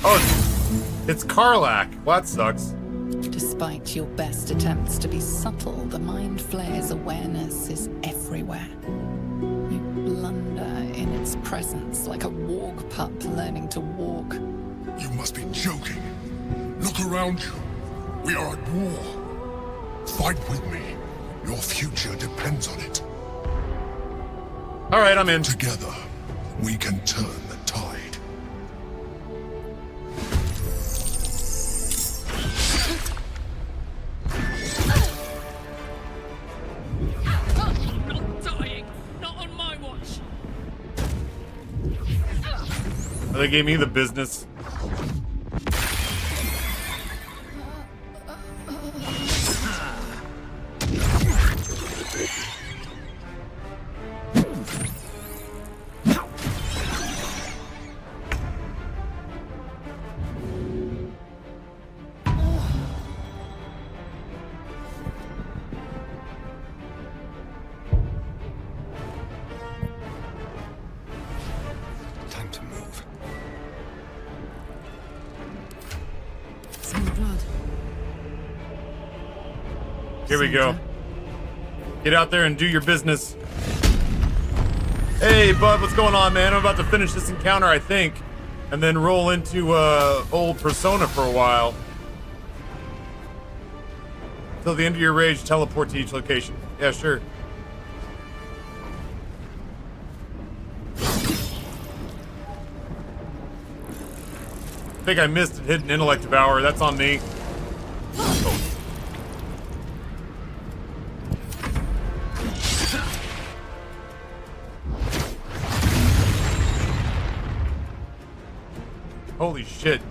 Speaker 2: Oh, it's Karlach. Well, that sucks.
Speaker 9: Despite your best attempts to be subtle, the Mind Flayer's awareness is everywhere. You blunder in its presence like a warg pup learning to walk.
Speaker 18: You must be joking. Look around you. We are at war. Fight with me. Your future depends on it.
Speaker 2: All right, I'm in.
Speaker 18: Together, we can turn the tide.
Speaker 14: Not dying. Not on my watch.
Speaker 2: They gave me the business.
Speaker 17: Time to move.
Speaker 5: Smell blood.
Speaker 2: Here we go. Get out there and do your business. Hey, bud, what's going on, man? I'm about to finish this encounter, I think, and then roll into old Persona for a while. Till the end of your rage, teleport to each location. Yeah, sure. I think I missed a hidden intellect devour. That's on me. Holy shit.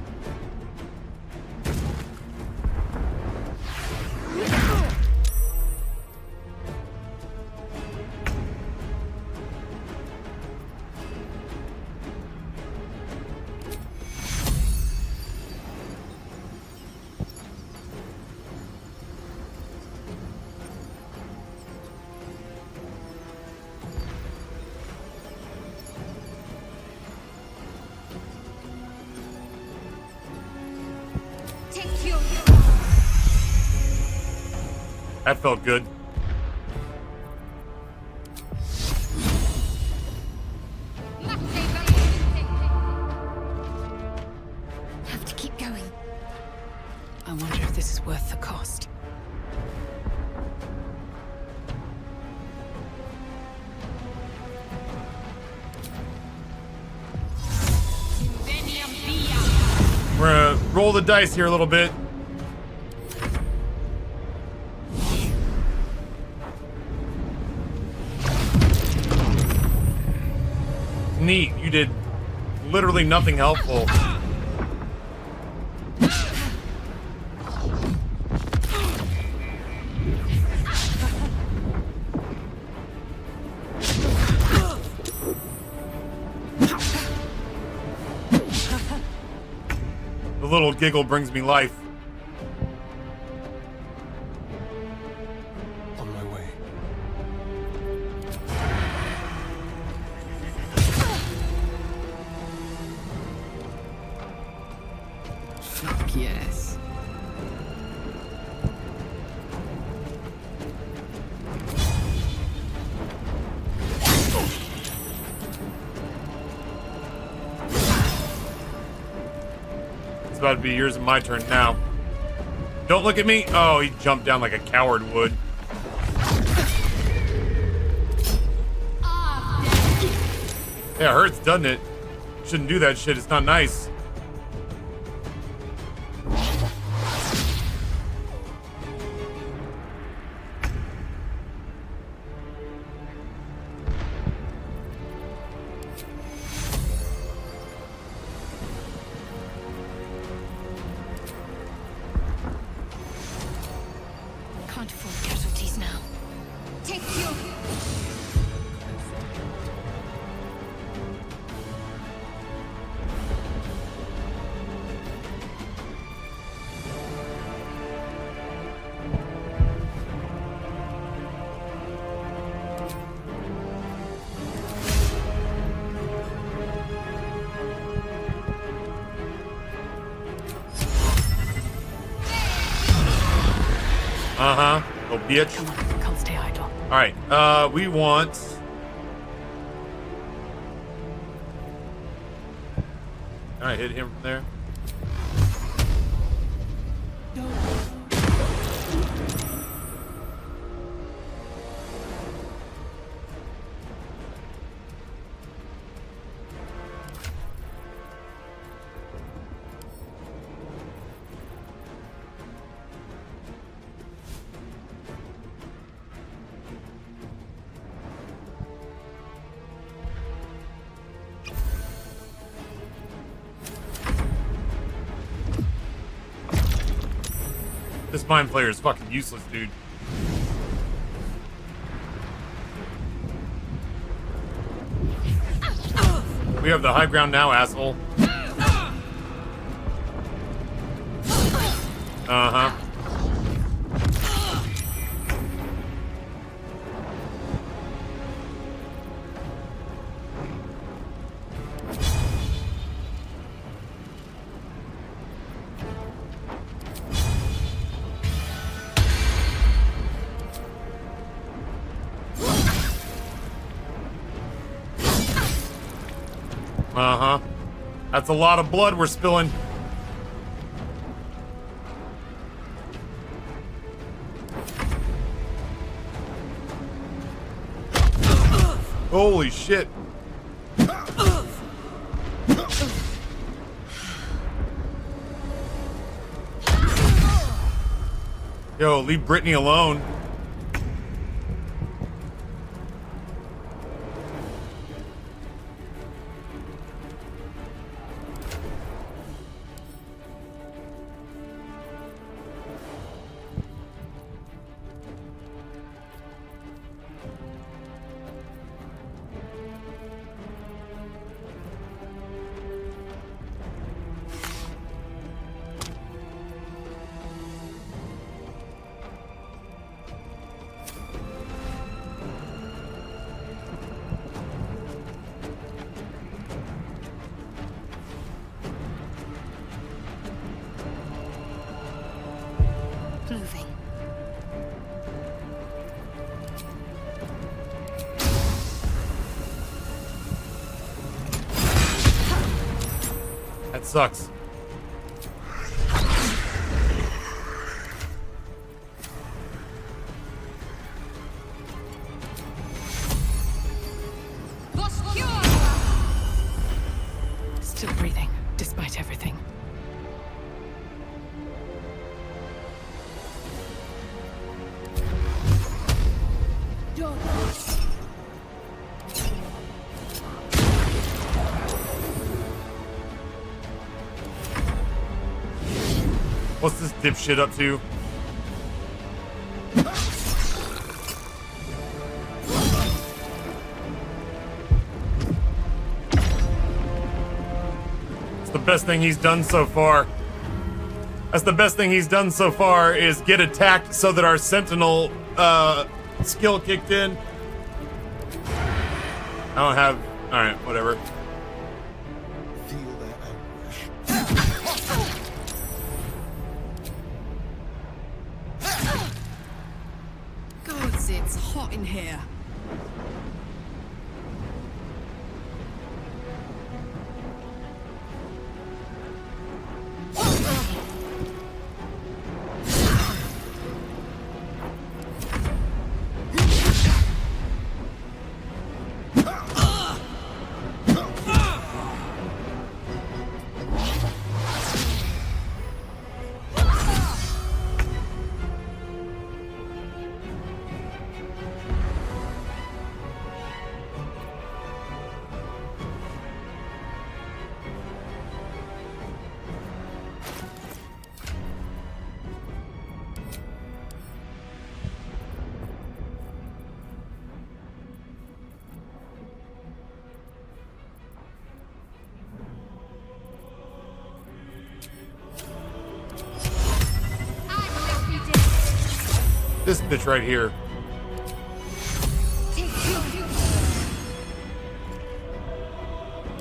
Speaker 2: That felt good.
Speaker 6: Have to keep going.
Speaker 4: I wonder if this is worth the cost.
Speaker 2: We're gonna roll the dice here a little bit. Neat, you did literally nothing helpful. The little giggle brings me life.
Speaker 17: On my way.
Speaker 4: Fuck yes.
Speaker 2: It's about to be yours and my turn now. Don't look at me. Oh, he jumped down like a coward would. Yeah, it hurts, doesn't it? Shouldn't do that shit. It's not nice.
Speaker 6: Can't afford casualties now. Take you.
Speaker 2: Uh-huh. Little bitch.
Speaker 4: Can't stay idle.
Speaker 2: Alright, we want... Can I hit him from there? This mind flayer is fucking useless, dude. We have the high ground now, asshole. Uh-huh. Uh-huh. That's a lot of blood we're spilling. Holy shit. Yo, leave Brittany alone.
Speaker 6: Moving.
Speaker 2: That sucks.
Speaker 4: Still breathing, despite everything.
Speaker 2: What's this dipshit up to? It's the best thing he's done so far. That's the best thing he's done so far is get attacked so that our sentinel skill kicked in. I don't have... Alright, whatever.
Speaker 18: Feel their anguish.
Speaker 14: It's hot in here.
Speaker 2: This bitch right here.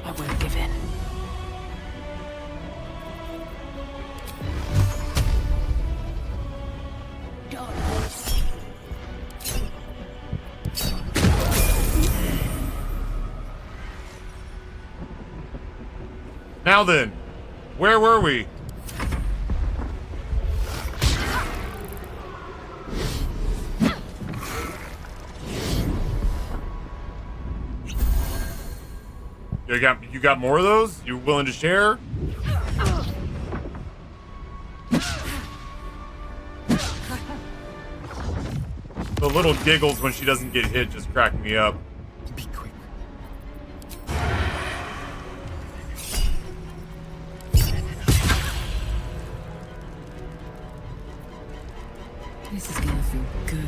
Speaker 4: I won't give in.
Speaker 2: Now then, where were we? You got more of those? You willing to share? The little giggles when she doesn't get hit just crack me up.
Speaker 17: Be quick.
Speaker 4: This is gonna feel good.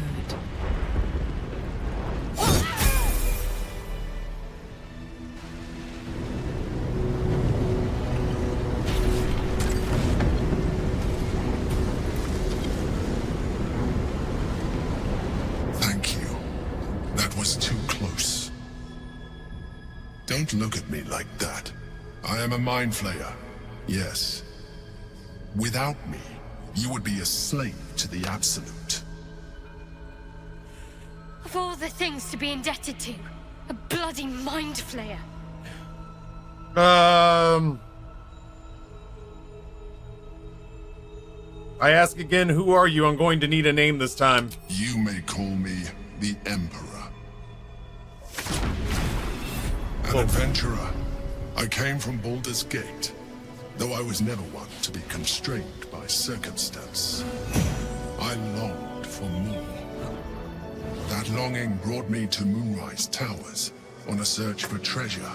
Speaker 18: Don't look at me like that. I am a mind flayer, yes. Without me, you would be a slave to the Absolute.
Speaker 6: Of all the things to be indebted to, a bloody mind flayer.
Speaker 2: I ask again, who are you? I'm going to need a name this time.
Speaker 18: You may call me the Emperor. An adventurer. I came from Baldur's Gate, though I was never one to be constrained by circumstance. I longed for more. That longing brought me to Moonrise Towers on a search for treasure.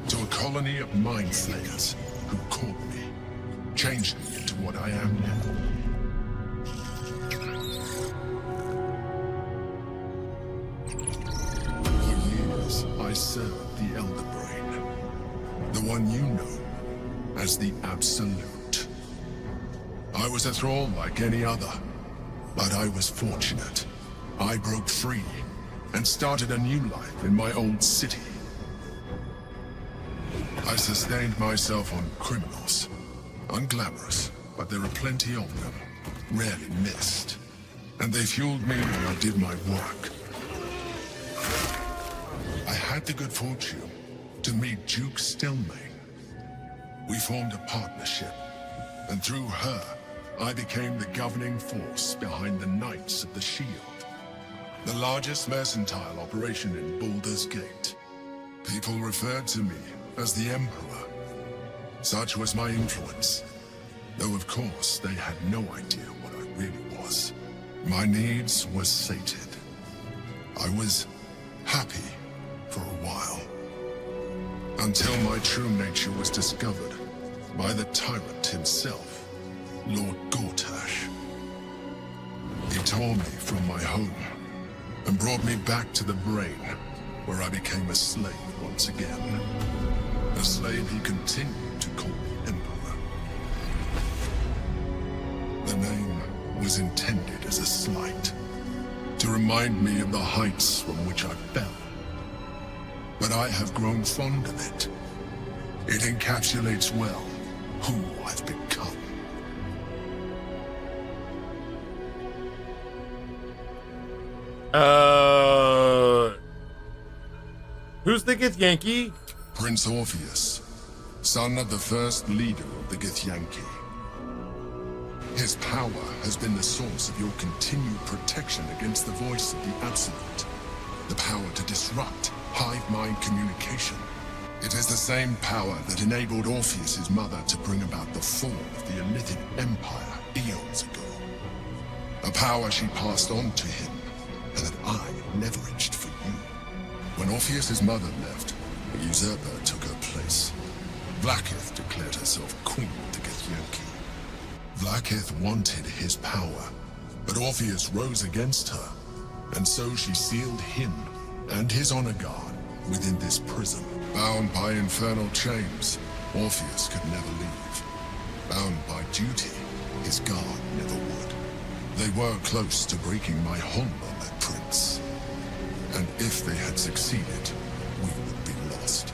Speaker 18: To a colony of mind flayers who caught me, changed me into what I am now. I served the Elder Brain, the one you know as the Absolute. I was a thrall like any other, but I was fortunate. I broke free and started a new life in my old city. I sustained myself on criminals. Unglamorous, but there are plenty of them, rarely missed. And they fueled me when I did my work. I had the good fortune to meet Duke Stillmain. We formed a partnership, and through her, I became the governing force behind the Knights of the Shield, the largest mercantile operation in Baldur's Gate. People referred to me as the Emperor. Such was my influence, though of course they had no idea what I really was. My needs were sated. I was happy for a while, until my true nature was discovered by the tyrant himself, Lord Gortash. He tore me from my home and brought me back to the Brain, where I became a slave once again. A slave he continued to call me Emperor. The name was intended as a slight, to remind me of the heights from which I fell. But I have grown fond of it. It encapsulates well who I've become.
Speaker 2: Who's the Githyanki?
Speaker 18: Prince Orpheus, son of the first leader of the Githyanki. His power has been the source of your continued protection against the voice of the Absolute. The power to disrupt hive mind communication. It is the same power that enabled Orpheus's mother to bring about the fall of the Illithid Empire eons ago. A power she passed on to him, and that I leveraged for you. When Orpheus's mother left, a usurper took her place. Vlaakith declared herself queen of the Githyanki. Vlaakith wanted his power, but Orpheus rose against her, and so she sealed him and his honor guard within this prison. Bound by infernal chains, Orpheus could never leave. Bound by duty, his guard never would. They were close to breaking my hold on that prince. And if they had succeeded, we would be lost.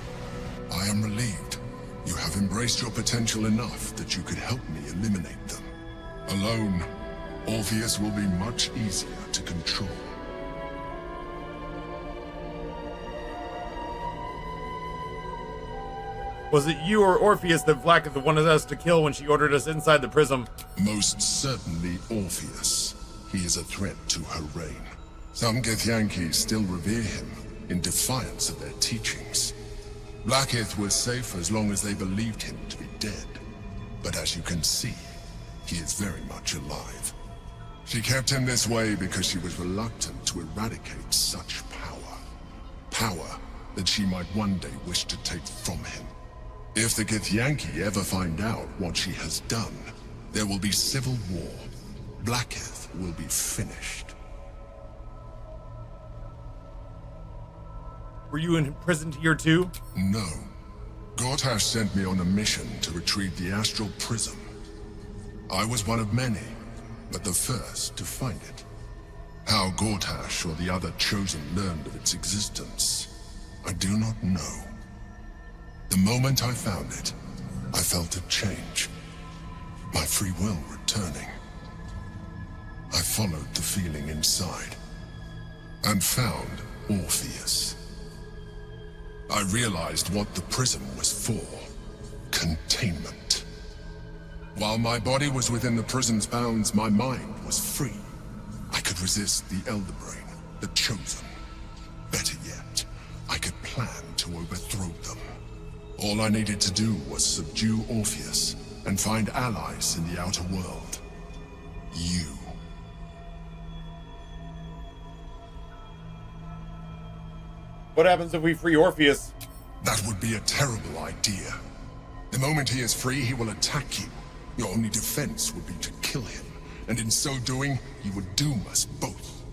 Speaker 18: I am relieved. You have embraced your potential enough that you could help me eliminate them. Alone, Orpheus will be much easier to control.
Speaker 2: Was it you or Orpheus that Vlaakith wanted us to kill when she ordered us inside the prism?
Speaker 18: Most certainly Orpheus. He is a threat to her reign. Some Githyanki still revere him, in defiance of their teachings. Vlaakith was safe as long as they believed him to be dead. But as you can see, he is very much alive. She kept him this way because she was reluctant to eradicate such power. Power that she might one day wish to take from him. If the Githyanki ever find out what she has done, there will be civil war. Vlaakith will be finished.
Speaker 2: Were you imprisoned here too?
Speaker 18: No. Gortash sent me on a mission to retrieve the Astral Prism. I was one of many, but the first to find it. How Gortash or the other Chosen learned of its existence, I do not know. The moment I found it, I felt a change. My free will returning. I followed the feeling inside, and found Orpheus. I realized what the prism was for. Containment. While my body was within the prison's bounds, my mind was free. I could resist the Elder Brain, the Chosen. Better yet, I could plan to overthrow them. All I needed to do was subdue Orpheus and find allies in the outer world. You.
Speaker 2: What happens if we free Orpheus?
Speaker 18: That would be a terrible idea. The moment he is free, he will attack you. Your only defense would be to kill him, and in so doing, he would doom us both.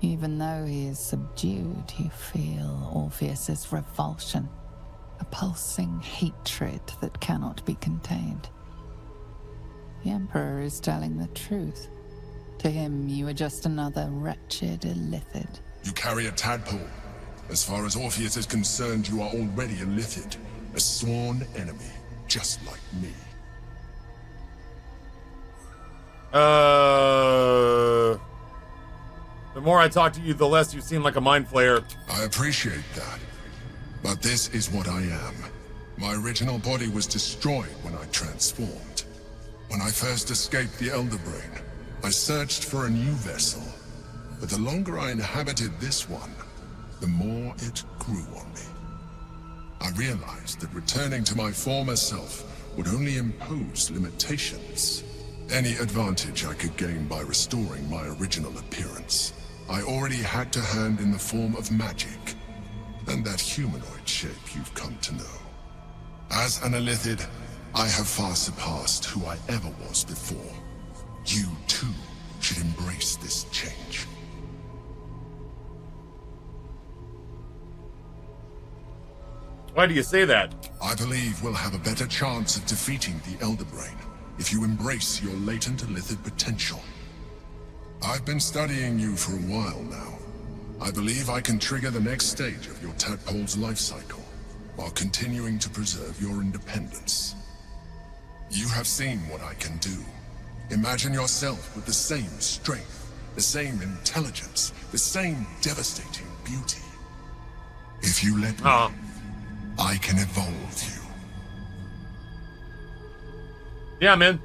Speaker 9: Even though he is subdued, you feel Orpheus's revulsion. A pulsing hatred that cannot be contained. The Emperor is telling the truth. To him, you are just another wretched Illithid.
Speaker 18: You carry a tadpole. As far as Orpheus is concerned, you are already a Illithid. A sworn enemy, just like me.
Speaker 2: The more I talk to you, the less you seem like a mind flayer.
Speaker 18: I appreciate that. But this is what I am. My original body was destroyed when I transformed. When I first escaped the Elder Brain, I searched for a new vessel. But the longer I inhabited this one, the more it grew on me. I realized that returning to my former self would only impose limitations. Any advantage I could gain by restoring my original appearance, I already had to hand in the form of magic, and that humanoid shape you've come to know. As an Illithid, I have far surpassed who I ever was before. You, too, should embrace this change.
Speaker 2: Why do you say that?
Speaker 18: I believe we'll have a better chance of defeating the Elder Brain if you embrace your latent Illithid potential. I've been studying you for a while now. I believe I can trigger the next stage of your tadpole's life cycle, while continuing to preserve your independence. You have seen what I can do. Imagine yourself with the same strength, the same intelligence, the same devastating beauty. If you let me, I can evolve you.
Speaker 2: Yeah, man.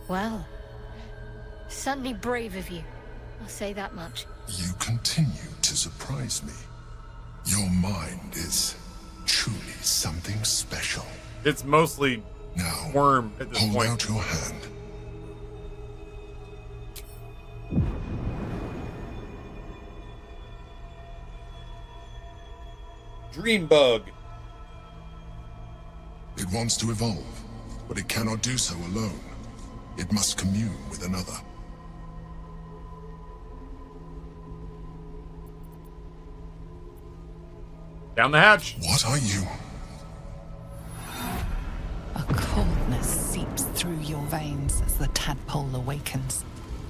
Speaker 6: Well, certainly brave of you. I'll say that much.
Speaker 18: You continue to surprise me. Your mind is truly something special.
Speaker 2: It's mostly
Speaker 18: now,
Speaker 2: worm at this
Speaker 18: hold
Speaker 2: point.
Speaker 18: out your hand.
Speaker 2: Dream bug.
Speaker 18: It wants to evolve, but it cannot do so alone. It must commune with another.
Speaker 2: Down the hatch.
Speaker 18: What are you?
Speaker 9: A coldness seeps through your veins as the tadpole awakens,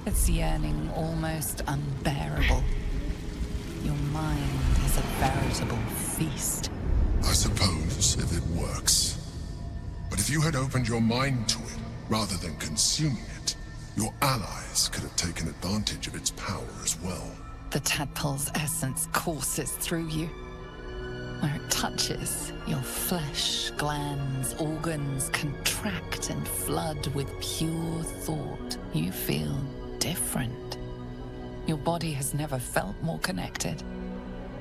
Speaker 9: its yearning almost unbearable. Your mind is a veritable feast.
Speaker 18: I suppose, if it works. But if you had opened your mind to it, rather than consuming it, your allies could have taken advantage of its power as well.
Speaker 9: The tadpole's essence courses through you. Where it touches, your flesh, glands, organs contract and flood with pure thought. You feel different. Your body has never felt more connected.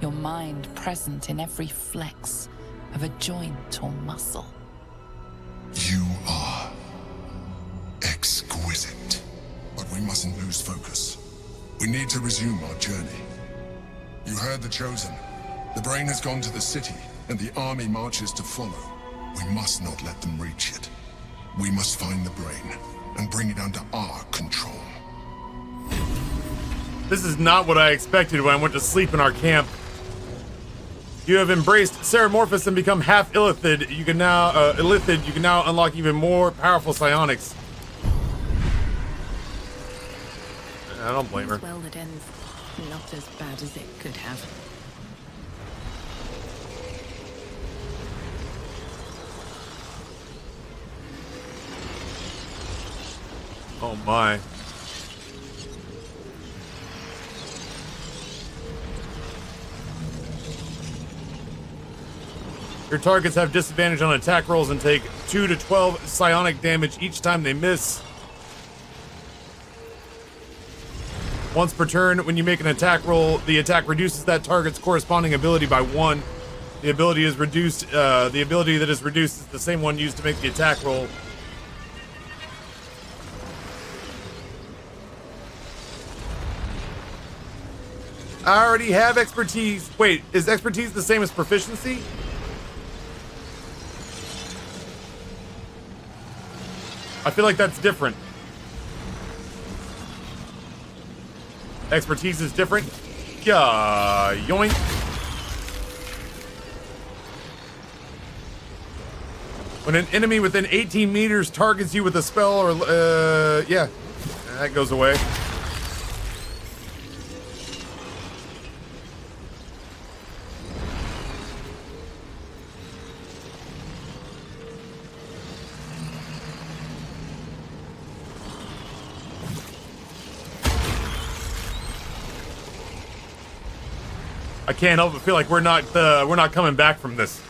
Speaker 9: Your mind present in every flex of a joint or muscle.
Speaker 18: You are exquisite. But we mustn't lose focus. We need to resume our journey. You heard the Chosen. The brain has gone to the city, and the army marches to follow. We must not let them reach it. We must find the brain, and bring it under our control.
Speaker 2: This is not what I expected when I went to sleep in our camp. You have embraced Ceramorphous and become half Illithid. You can now, Illithid, you can now unlock even more powerful psionics. I don't blame her.
Speaker 4: Well, that ends not as bad as it could have.
Speaker 2: Oh my. Your targets have disadvantage on attack rolls and take 2 to 12 psionic damage each time they miss. Once per turn, when you make an attack roll, the attack reduces that target's corresponding ability by 1. The ability is reduced. The ability that is reduced is the same one used to make the attack roll. I already have expertise. Wait, is expertise the same as proficiency? I feel like that's different. Expertise is different. Yeah, yoink. When an enemy within 18 meters targets you with a spell or, yeah, that goes away. I can't help but feel like we're not coming back from this.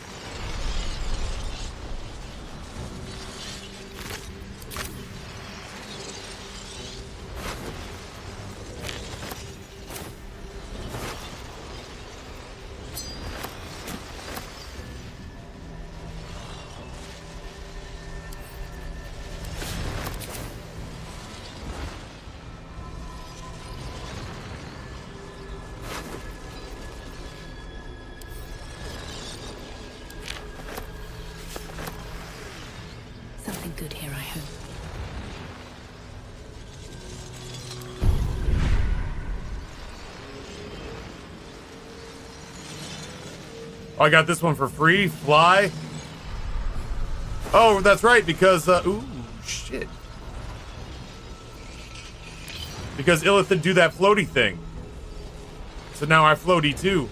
Speaker 4: Something good here, I hope.
Speaker 2: Oh, I got this one for free. Fly. Oh, that's right, because, ooh, shit. Because Illithid do that floaty thing. So now I floaty too.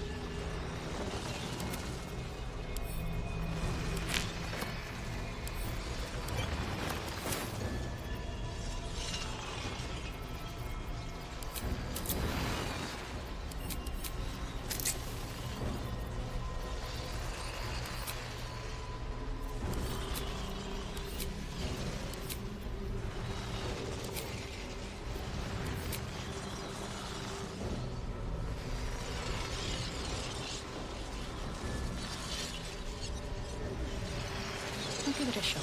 Speaker 4: We'll give it a shot.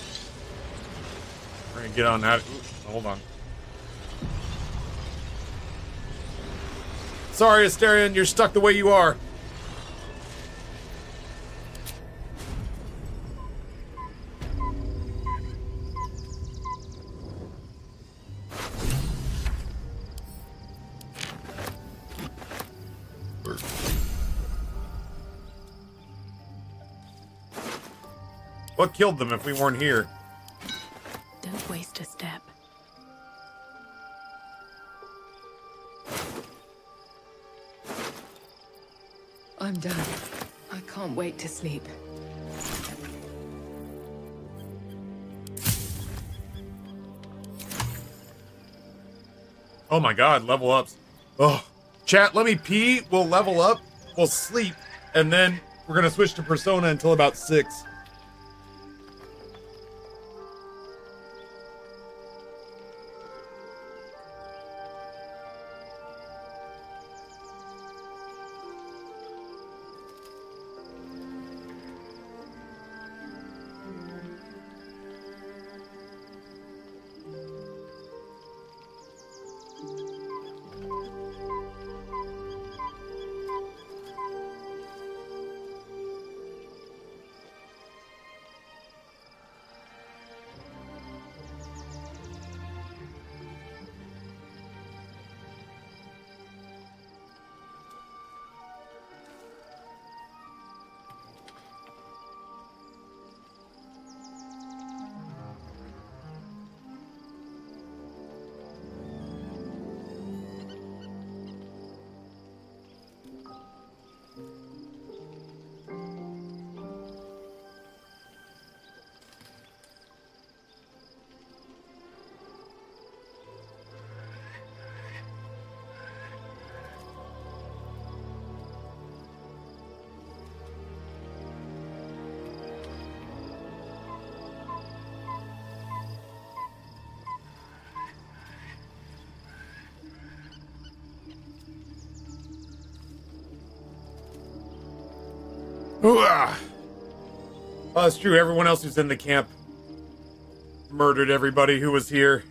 Speaker 2: We're gonna get on that. Ooh, hold on. Sorry, Asterion, you're stuck the way you are. What killed them if we weren't here?
Speaker 4: Don't waste a step. I'm done. I can't wait to sleep.
Speaker 2: Oh my god, level ups. Oh, chat, let me pee. We'll level up. We'll sleep. And then we're gonna switch to Persona until about 6. Oh, that's true. Everyone else who's in the camp murdered everybody who was here.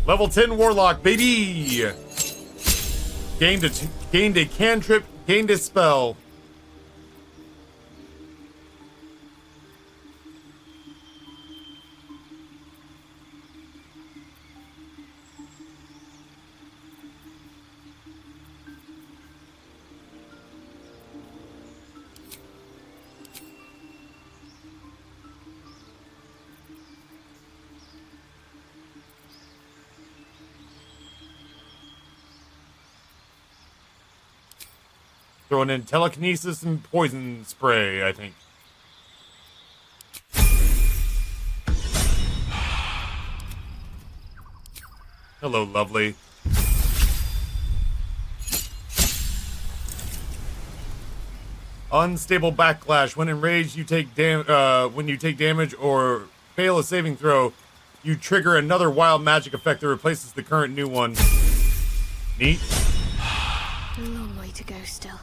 Speaker 2: Level 10 Warlock, baby! Gained a cantrip, gained a spell. Throwing in telekinesis and poison spray, I think. Hello, lovely. Unstable backlash. When enraged, you take when you take damage or fail a saving throw, you trigger another wild magic effect that replaces the current new one. Neat.
Speaker 6: A long way to go still.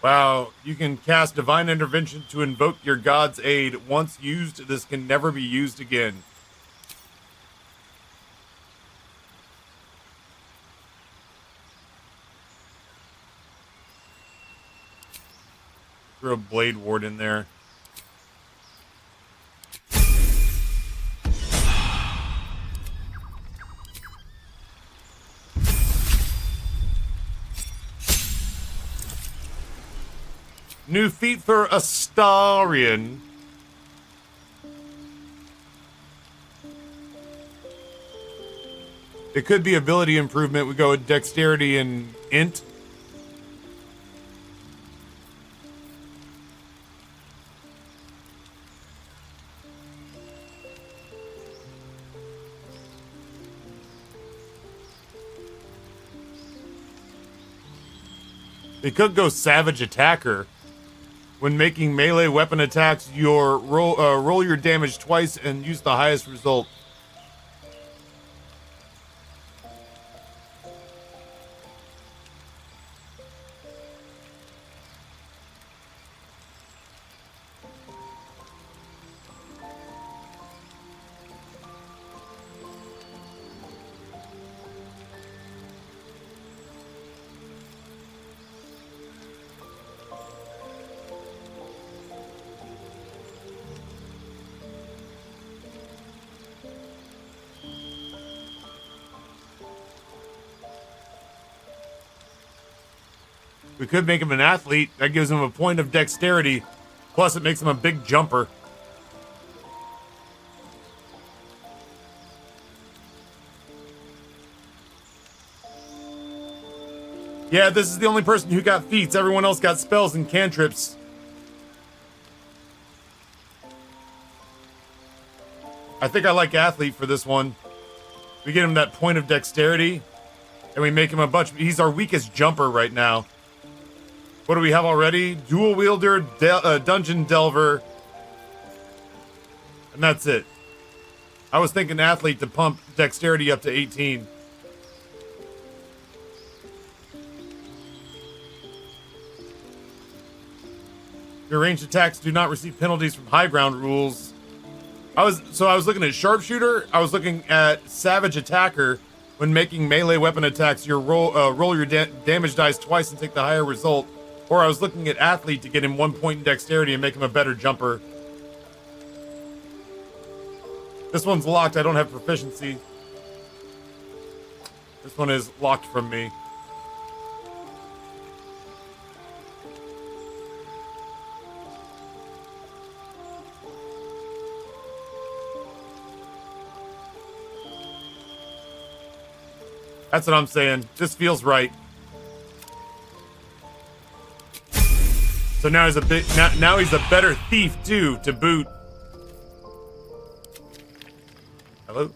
Speaker 2: Wow, you can cast Divine Intervention to invoke your god's aid. Once used, this can never be used again. Throw a Blade Ward in there. New feat for Astarion. It could be ability improvement. We go with dexterity and int. They could go Savage Attacker, When making melee weapon attacks, roll your damage twice and use the highest result. We could make him an athlete. That gives him a point of dexterity. Plus, it makes him a big jumper. Yeah, this is the only person who got feats. Everyone else got spells and cantrips. I think I like athlete for this one. We get him that point of dexterity. And we make him a bunch. He's our weakest jumper right now. What do we have already? Dual wielder, dungeon delver. And that's it. I was thinking athlete to pump dexterity up to 18. Your ranged attacks do not receive penalties from high ground rules. I was looking at sharpshooter. I was looking at savage attacker. When making melee weapon attacks, you roll your damage dice twice and take the higher result. Or I was looking at athlete to get him 1 point in dexterity and make him a better jumper. This one's locked. I don't have proficiency. This one is locked from me. That's what I'm saying. This feels right. So now he's now he's a better thief too, to boot. Hello?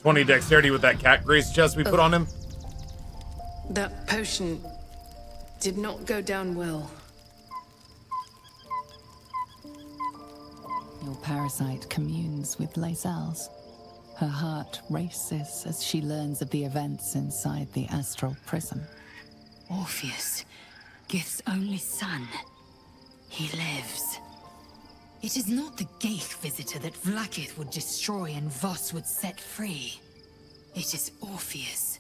Speaker 2: $20 dexterity with that cat grace chest we put on him.
Speaker 4: That potion did not go down well.
Speaker 9: Your parasite communes with Lae'zel's. Her heart races as she learns of the events inside the astral prism.
Speaker 14: Orpheus, Gith's only son. He lives. It is not the Geich visitor that Vlaakith would destroy and Voss would set free. It is Orpheus,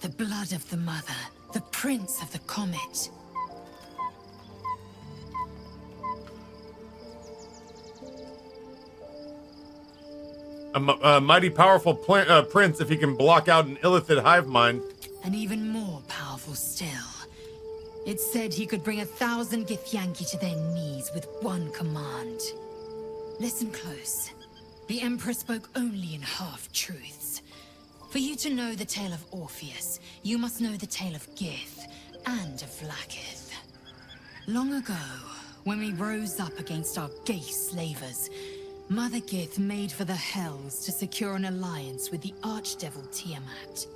Speaker 14: the blood of the mother, the prince of the comet.
Speaker 2: A mighty powerful prince if he can block out an Illithid hive mind.
Speaker 14: And even more powerful still. It said he could bring 1,000 Githyanki to their knees with one command. Listen close. The Emperor spoke only in half-truths. For you to know the tale of Orpheus, you must know the tale of Gith and of Vlaakith. Long ago, when we rose up against our Geich slavers, Mother Gith made for the Hells to secure an alliance with the Archdevil Tiamat.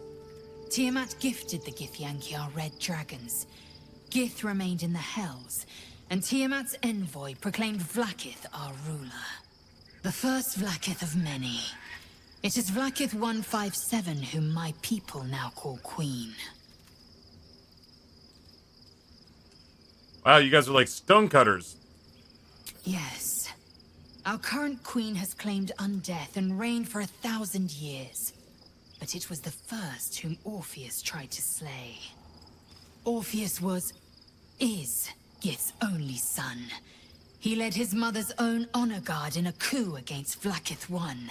Speaker 14: Tiamat gifted the Githyanki our red dragons. Gith remained in the Hells, and Tiamat's envoy proclaimed Vlaakith our ruler. The first Vlaakith of many. It is Vlaakith 157 whom my people now call Queen.
Speaker 2: Wow, you guys are like stonecutters.
Speaker 14: Yes. Our current queen has claimed undeath and reigned for 1,000 years. But it was the first whom Orpheus tried to slay. Orpheus is Gith's only son. He led his mother's own honor guard in a coup against Vlaakith I.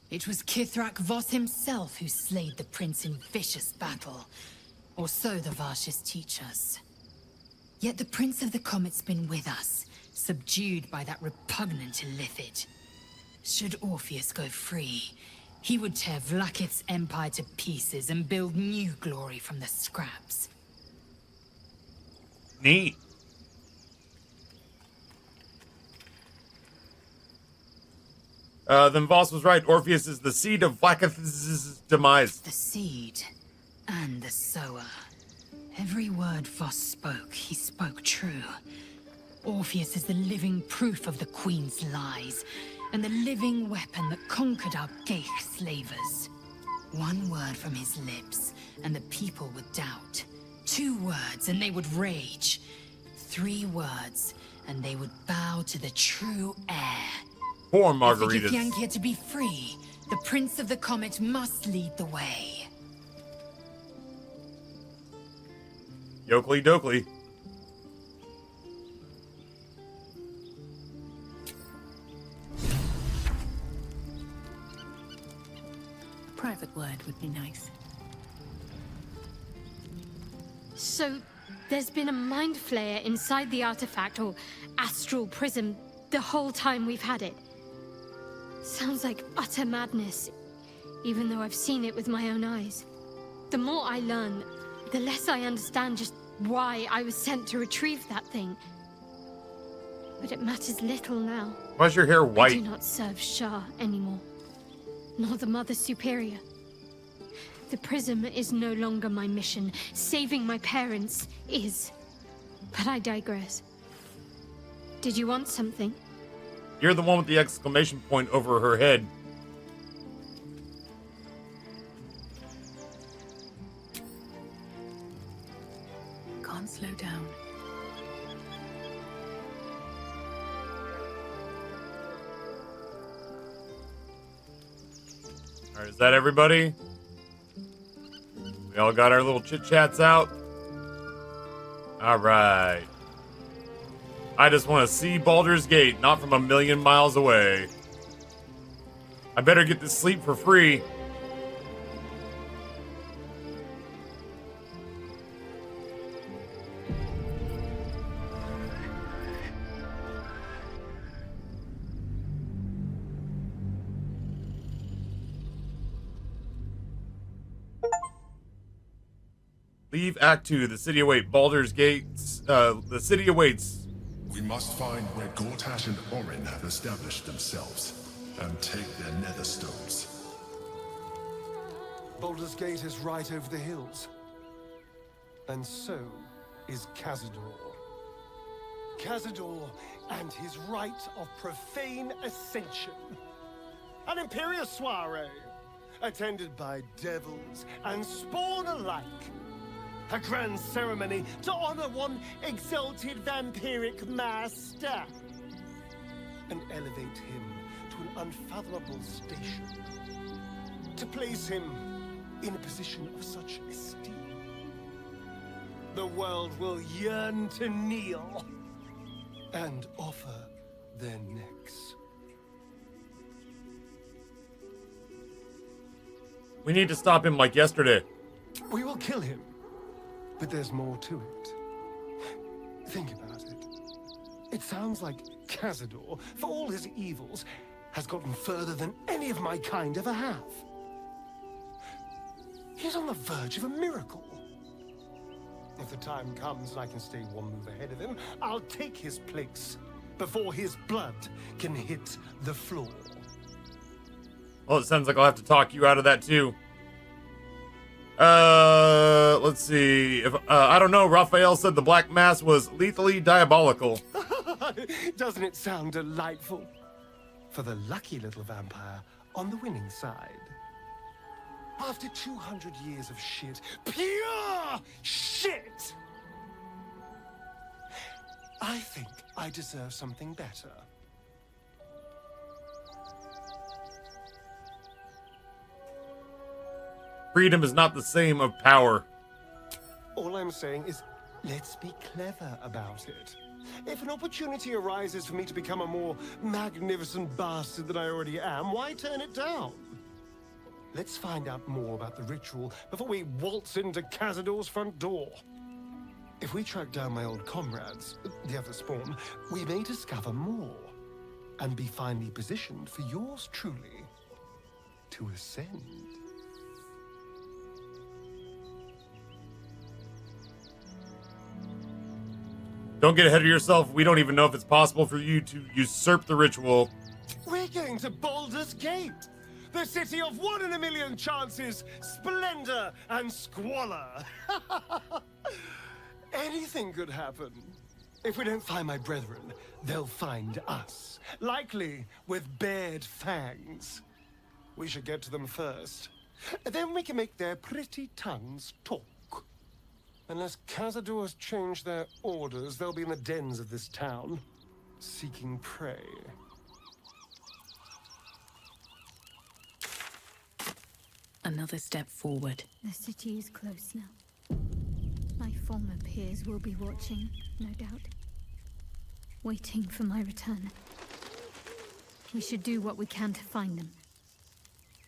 Speaker 14: It was Kithrak Voss himself who slayed the prince in vicious battle. Or so the Varshas teach us. Yet the Prince of the Comet's been with us, subdued by that repugnant Illithid. Should Orpheus go free, he would tear Vlaakith's empire to pieces and build new glory from the scraps.
Speaker 2: Neat. Then Voss was right. Orpheus is the seed of Vlaakith's demise.
Speaker 14: The seed and the sower. Every word Voss spoke, he spoke true. Orpheus is the living proof of the Queen's lies, and the living weapon that conquered our Geich slavers. One word from his lips, and the people would doubt. 2 words, and they would rage. 3 words, and they would bow to the true heir.
Speaker 2: Poor
Speaker 14: If the
Speaker 2: margaritas.
Speaker 14: Githyanki are to be free, the Prince of the Comet must lead the way.
Speaker 2: Yokley dokley.
Speaker 4: A private word would be nice.
Speaker 6: So, there's been a mind flayer inside the artifact, or astral prism, the whole time we've had it. Sounds like utter madness, even though I've seen it with my own eyes. The more I learn, the less I understand just why I was sent to retrieve that thing. But it matters little now.
Speaker 2: Why's your hair
Speaker 6: I
Speaker 2: white?
Speaker 6: do not serve Shah anymore, nor the Mother Superior. The prism is no longer my mission. Saving my parents is. But I digress. Did you want something?
Speaker 2: You're the one with the exclamation point over her head.
Speaker 4: Can't slow down.
Speaker 2: All right, is that everybody? We all got our little chit-chats out? All right. I just want to see Baldur's Gate, not from a million miles away. I better get this sleep for free. Leave Act 2. The city awaits. Baldur's Gates. The city awaits.
Speaker 18: We must find where Gortash and Orin have established themselves and take their nether stones.
Speaker 17: Baldur's Gate is right over the hills. And so is Cazador. Cazador and his rite of profane ascension. An imperial soiree, attended by devils and spawn alike. A grand ceremony to honor one exalted vampiric master. And elevate him to an unfathomable station. To place him in a position of such esteem. The world will yearn to kneel and offer their necks.
Speaker 2: We need to stop him like yesterday.
Speaker 17: We will kill him, but there's more to it. Think about it. It sounds like Cazador, for all his evils, has gotten further than any of my kind ever have. He's on the verge of a miracle. If the time comes and I can stay one move ahead of him, I'll take his place before his blood can hit the floor.
Speaker 2: Well, it sounds like I'll have to talk you out of that too. Let's see. If I don't know, Raphael said the Black Mass was lethally diabolical.
Speaker 17: Doesn't it sound delightful? For the lucky little vampire on the winning side. After 200 years of shit, pure shit! I think I deserve something better.
Speaker 2: Freedom is not the same of power.
Speaker 17: All I'm saying is, let's be clever about it. If an opportunity arises for me to become a more magnificent bastard than I already am, why turn it down? Let's find out more about the ritual before we waltz into Cazador's front door. If we track down my old comrades, the other spawn, we may discover more and be finally positioned for yours truly to ascend.
Speaker 2: Don't get ahead of yourself. We don't even know if it's possible for you to usurp the ritual.
Speaker 17: We're going to Baldur's Gate, the city of 1 in a million chances, splendor, and squalor. Anything could happen. If we don't find my brethren, they'll find us, likely with bared fangs. We should get to them first. Then we can make their pretty tongues talk. Unless Khazad-dûr has changed their orders, they'll be in the dens of this town, seeking prey.
Speaker 4: Another step forward.
Speaker 6: The city is close now. My former peers will be watching, no doubt. Waiting for my return. We should do what we can to find them.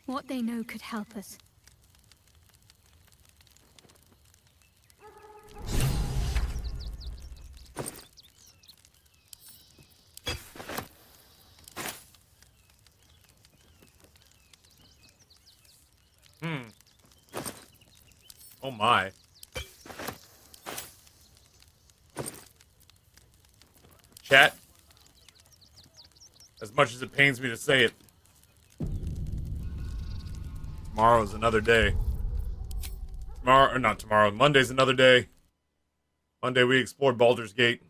Speaker 6: What they know could help us.
Speaker 2: Oh my. Chat. As much as it pains me to say it, tomorrow's another day. Tomorrow, or not tomorrow, Monday's another day. Monday we explored Baldur's Gate.